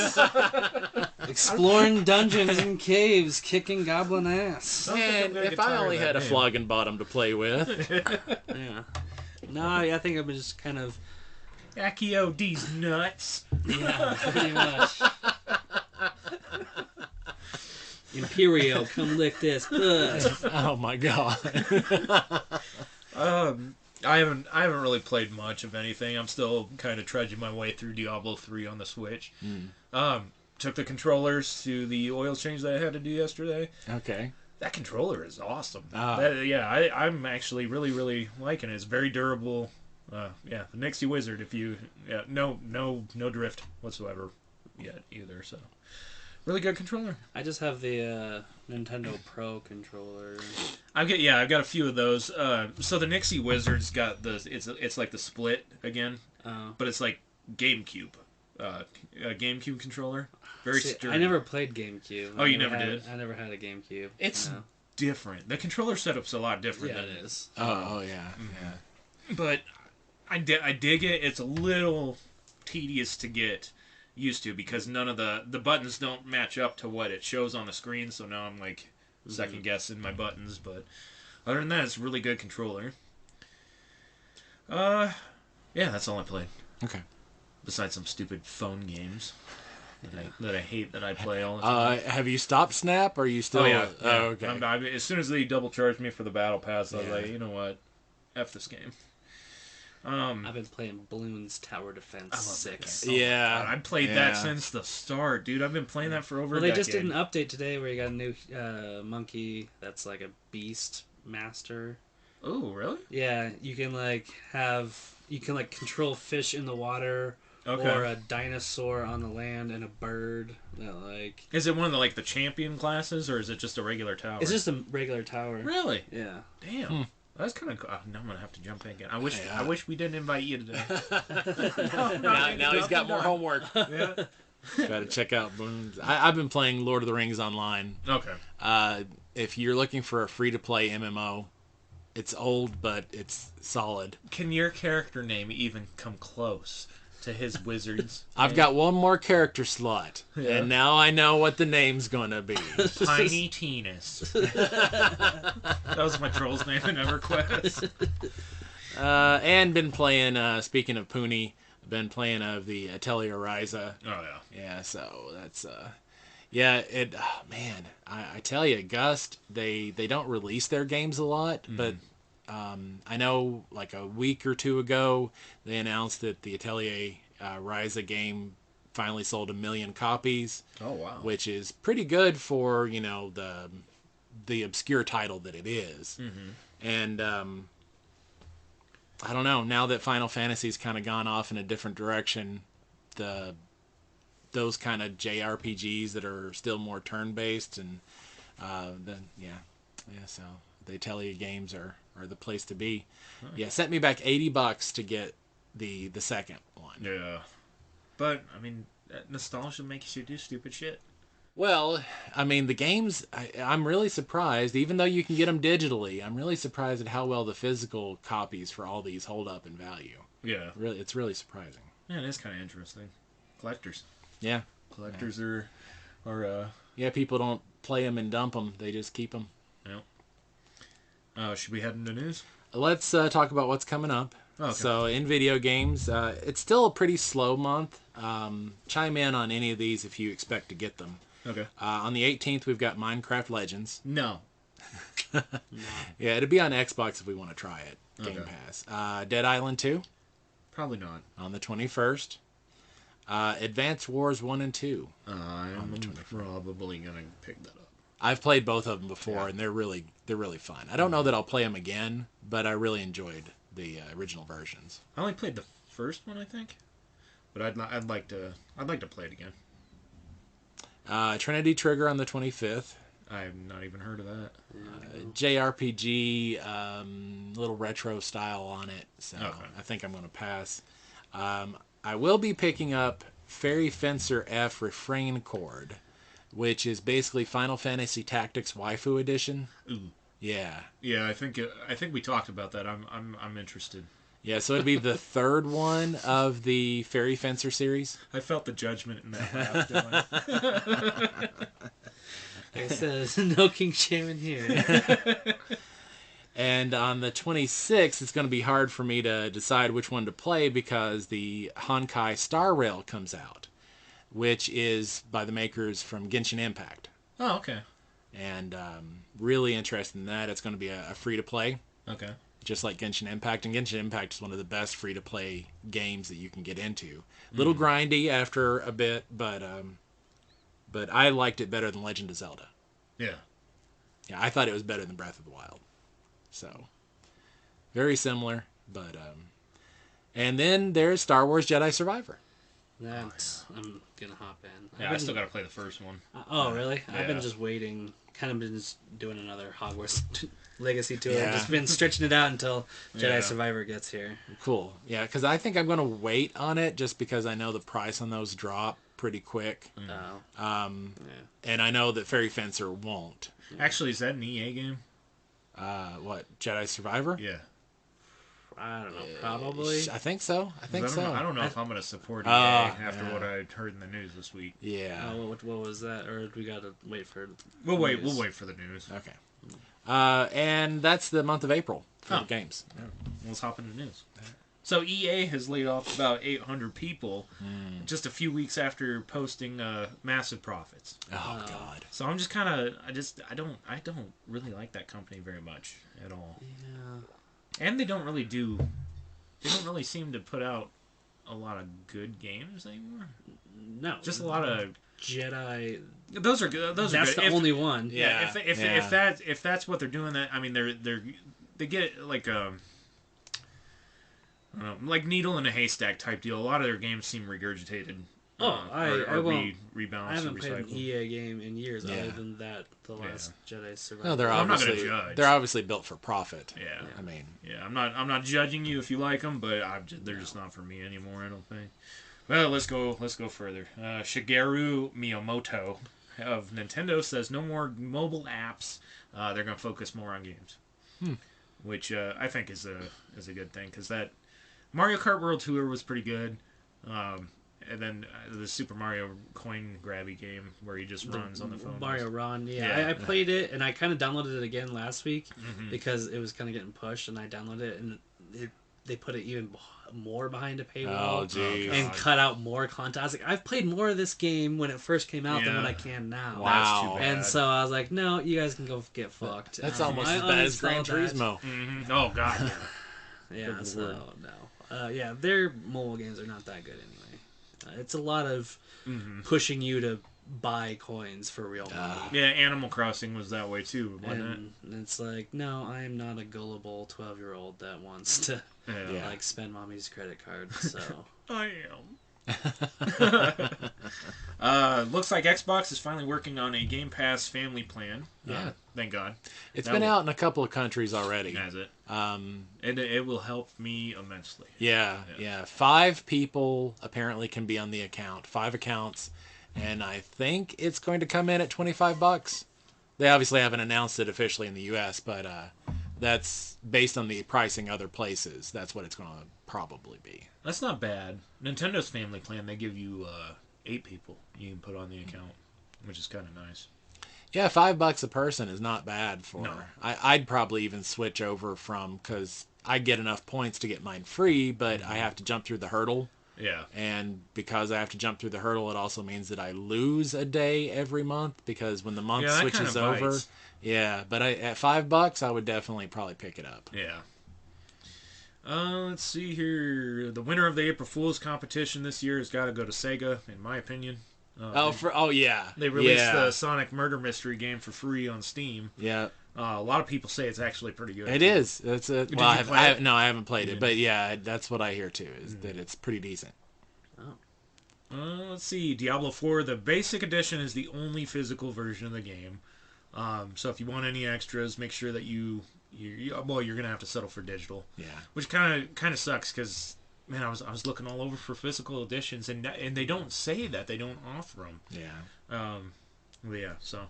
Exploring dungeons and caves, kicking goblin ass. Man, if I only had a flogging bottom to play with. Yeah. No, I think I'm just kind of... Accio D's nuts. Yeah, pretty much. Imperial, come lick this. Oh my god. I haven't really played much of anything. I'm still kind of trudging my way through Diablo 3 on the Switch. Took the controllers to the oil change that I had to do yesterday. Okay. That controller is awesome. I'm actually really, really liking it. It's very durable. The Nixie Wizard. No drift whatsoever yet either. So, really good controller. I just have the Nintendo Pro controller. I've got a few of those. So the Nixie Wizard's got it's like the split again, but it's like GameCube, a GameCube controller. Very sturdy. I never played GameCube. Oh, you never did? I never had a GameCube. It's different. The controller setup's a lot different. Yeah, it is. Oh yeah. But I dig it. It's a little tedious to get used to because none of the buttons don't match up to what it shows on the screen. So now I'm like second guessing my buttons. But other than that, it's a really good controller. That's all I played. Okay. Besides some stupid phone games that I hate that I play all the time. Have you stopped Snap? Or are you still? Oh yeah. Okay. As soon as they double charged me for the battle pass, I was like, you know what, F this game. I've been playing Bloons Tower Defense 6. Yeah. I played that since the start, dude. I've been playing that for over a decade. They just did an update today where you got a new monkey that's like a beast master. Oh, really? Yeah, you can control fish in the water, or a dinosaur on the land, and a bird. Is it one of the champion classes, or is it just a regular tower? It's just a regular tower. Really? Yeah. Damn. That's kind of cool. Now I'm gonna have to jump in again. I wish we didn't invite you today. now he's got more homework. Yeah. Got to check out Bloons. I've been playing Lord of the Rings online. Okay. if you're looking for a free-to-play MMO, it's old, but it's solid. Can your character name even come close to his wizard's I've name? got one more character slot, and now I know what the name's gonna be. Tiny Tennis. That was my troll's name in EverQuest. And been playing, speaking of Puni, been playing of the Atelier Ryza. Oh, yeah. Yeah, so that's, man, I tell you, Gust, they don't release their games a lot, but I know like a week or two ago, they announced that the Atelier Ryza game finally sold 1 million copies. Oh, wow. Which is pretty good for, the obscure title that it is. Mm-hmm. And, I don't know, now that Final Fantasy's kind of gone off in a different direction, those kind of JRPGs that are still more turn-based, and so the Atelier games are the place to be. Huh. Yeah, sent me back $80 to get the second one. Yeah. But, I mean, nostalgia makes you do stupid shit. Well, I mean, the games, I'm really surprised, even though you can get them digitally, I'm really surprised at how well the physical copies for all these hold up in value. Yeah. Really, it's really surprising. Yeah, it is kind of interesting. Collectors. Yeah. Collectors are Yeah, people don't play them and dump them. They just keep them. Yeah. Should we head into news? Let's talk about what's coming up. Okay. So, in video games, it's still a pretty slow month. Chime in on any of these if you expect to get them. Okay. On the 18th, we've got Minecraft Legends. No. Yeah, it'll be on Xbox if we want to try it. Game Pass. Dead Island 2. Probably not. On the 21st. Advance Wars 1 and 2. I'm probably going to pick that up. I've played both of them before, and they're really fun. I don't know that I'll play them again, but I really enjoyed the original versions. I only played the first one, I think, but I'd like to play it again. Trinity Trigger on the 25th. I've not even heard of that. JRPG, little retro style on it, so I think I'm going to pass. I will be picking up Fairy Fencer F Refrain Chord, which is basically Final Fantasy Tactics Waifu Edition. Ooh. Yeah. Yeah, I think we talked about that. I'm interested. Yeah, so it'd be the third one of the Fairy Fencer series. I felt the judgment in that laugh. Like I said, there's no king shaming here. And on the 26th, it's going to be hard for me to decide which one to play because the Honkai Star Rail comes out, which is by the makers from Genshin Impact. Oh, okay. And really interested in that. It's going to be a free-to-play. Okay. Just like Genshin Impact. And Genshin Impact is one of the best free-to-play games that you can get into. A little grindy after a bit, but I liked it better than Legend of Zelda. Yeah. Yeah, I thought it was better than Breath of the Wild. So, very similar, but and then there's Star Wars Jedi Survivor. That's I'm gonna hop in. Yeah, I still gotta play the first one. Oh, really? Yeah. I've been just waiting. Kind of been just doing another Hogwarts Legacy tour. Yeah. Just been stretching it out until Jedi Survivor gets here. Cool. Yeah, because I think I'm gonna wait on it just because I know the price on those drop pretty quick. And I know that Fairy Fencer won't. Actually, is that an EA game? What, Jedi Survivor? Yeah. I don't know. Probably. I think so. I don't know if I'm going to support EA after what I heard in the news this week. Yeah. What was that? Or we got to wait for We'll wait for the news. Okay. And that's the month of April for the games. Yeah. Let's hop into the news. So EA has laid off about 800 people just a few weeks after posting massive profits. Oh God! So I'm just kind of I don't really like that company very much at all. Yeah. And they don't really seem to put out a lot of good games anymore. No, just a lot of Jedi. Those are good. That's the only one. Yeah. If that's what they're doing, that I mean they get like like needle in a haystack type deal. A lot of their games seem regurgitated. I won't. Rebalanced. I haven't played an EA game in years. Other than that, the last Jedi Survivor. No, I'm not gonna judge. They're obviously built for profit. Yeah. I mean. Yeah, I'm not judging you if you like them, but they're just not for me anymore. I don't think. Well, let's go further. Shigeru Miyamoto of Nintendo says no more mobile apps. They're going to focus more on games, which I think is a good thing, because that Mario Kart World Tour was pretty good. And then the Super Mario coin grabby game where he just runs on the phone. Mario Run, yeah. I played it, and I kind of downloaded it again last week because it was kind of getting pushed, and I downloaded it, and they put it even more behind a paywall and cut out more content. I was like, I've played more of this game when it first came out than what I can now. Wow. That's too bad. And so I was like, no, you guys can go get fucked. That's almost as bad as Gran Turismo. Oh, God. Yeah, so, no. Yeah, their mobile games are not that good anyway. It's a lot of pushing you to buy coins for real money. Yeah, Animal Crossing was that way too, wasn't it? It's like, no, I am not a gullible 12-year-old that wants to like spend mommy's credit card. So I am. Looks like Xbox is finally working on a Game Pass family plan. Yeah, thank God. It's been out in a couple of countries already. Has it? It will help me immensely. Yeah. 5 people apparently can be on the account. 5 accounts, and I think it's going to come in at $25. They obviously haven't announced it officially in the U.S., but that's based on the pricing other places. That's what it's going to probably be. That's not bad. Nintendo's family plan, they give you 8 people you can put on the account, which is kind of nice. Yeah, $5 a person is not bad for. No. I'd probably even switch over because I get enough points to get mine free, but I have to jump through the hurdle. Yeah. And because I have to jump through the hurdle, it also means that I lose a day every month, because when the month switches over. Bites. Yeah, but at $5, I would definitely probably pick it up. Yeah. Let's see here. The winner of the April Fool's competition this year has got to go to Sega, in my opinion. They released the Sonic Murder Mystery game for free on Steam. Yeah. A lot of people say it's actually pretty good. It is. It's a. Did you play it? No, I haven't played it, but yeah, that's what I hear too. Is that it's pretty decent. Let's see. Diablo 4, the basic edition, is the only physical version of the game. So if you want any extras, make sure that you're gonna have to settle for digital. Yeah. Which kind of sucks, because man, I was looking all over for physical editions, and they don't say that they don't offer them. Yeah. But yeah. So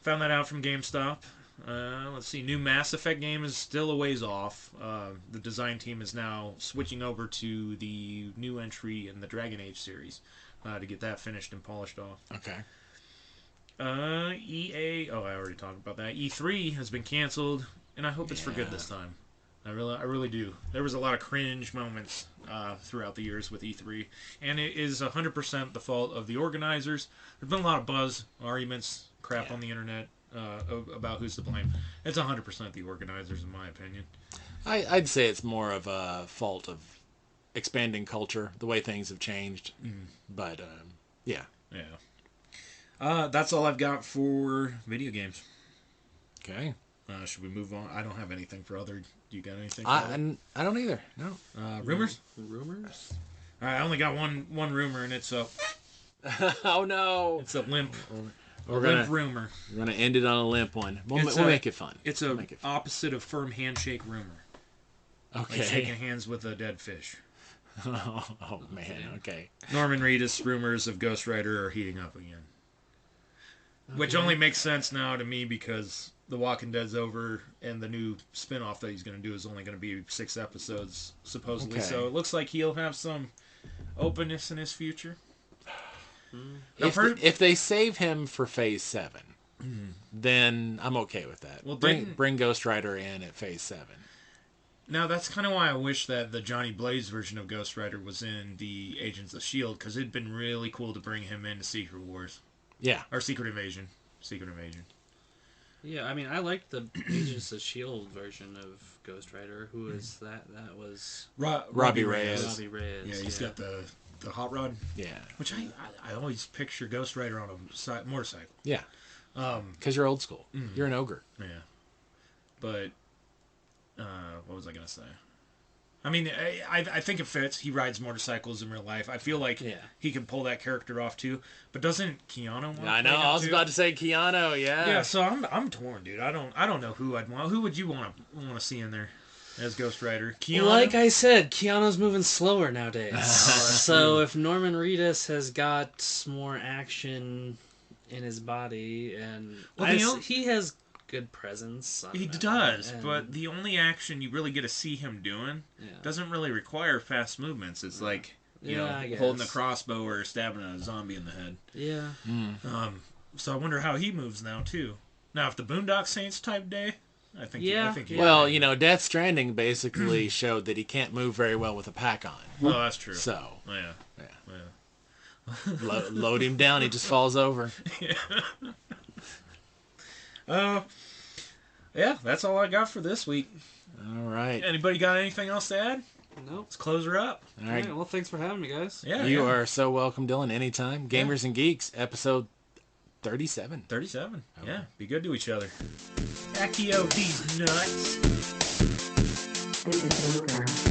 found that out from GameStop. Let's see. New Mass Effect game is still a ways off. The design team is now switching over to the new entry in the Dragon Age series to get that finished and polished off. Okay. EA. Oh, I already talked about that. E3 has been canceled, and I hope it's for good this time. I really do. There was a lot of cringe moments throughout the years with E3, and it is 100% the fault of the organizers. There's been a lot of buzz, arguments, crap on the internet about who's to blame. It's 100% the organizers, in my opinion. I'd say it's more of a fault of expanding culture, the way things have changed. But yeah. That's all I've got for video games. Okay. Should we move on? I don't have anything for other. Do you got anything? I don't either. No. Rumors? Rumors? All right, I only got one rumor, and it's a. Oh no! It's a limp. Limp rumor. We're gonna end it on a limp one. We'll make it fun. It's opposite of firm handshake rumor. Okay. Like shaking hands with a dead fish. Oh man. Okay. Norman Reedus rumors of Ghost Rider are heating up again. Okay. Which only makes sense now to me because The Walking Dead's over, and the new spin-off that he's going to do is only going to be 6 episodes, supposedly. Okay. So it looks like he'll have some openness in his future. If they save him for Phase 7, then I'm okay with that. Well, bring Ghost Rider in at Phase 7. Now, that's kind of why I wish that the Johnny Blaze version of Ghost Rider was in the Agents of S.H.I.E.L.D., because it'd been really cool to bring him into Secret Wars. Yeah. Or Secret Invasion. Secret Invasion. Yeah, I mean, I liked the Agents of S.H.I.E.L.D. version of Ghost Rider. Who was that? That was... Robbie Reyes. Robbie Reyes. Yeah, he's got the hot rod. Yeah. Which I always picture Ghost Rider on a motorcycle. Yeah. Because you're old school. You're an ogre. Yeah. But, what was I going to say? I mean, I think it fits. He rides motorcycles in real life. I feel like he can pull that character off too. But doesn't Keanu want to I know. I was about to say Keanu. Yeah. Yeah. So I'm torn, dude. I don't know who I'd want. Who would you want to see in there as Ghost Rider? Keanu. Like I said, Keanu's moving slower nowadays. So if Norman Reedus has got more action in his body, and Well, he has good presence. He does, but the only action you really get to see him doing doesn't really require fast movements. It's like, you know, holding a crossbow or stabbing a zombie in the head. Yeah. So I wonder how he moves now, too. Now, if the Boondock Saints type day, I think well, you know, Death Stranding basically showed that he can't move very well with a pack on. Well, that's true. So, yeah. Load him down, he just falls over. Yeah, that's all I got for this week. All right. Anybody got anything else to add? Nope. Let's close her up. All right. Well, thanks for having me, guys. Yeah, you are so welcome, Dylan. Anytime. Gamers and Geeks, episode 37. 37. Okay. Yeah. Be good to each other. Accio these nuts. This is OGGR.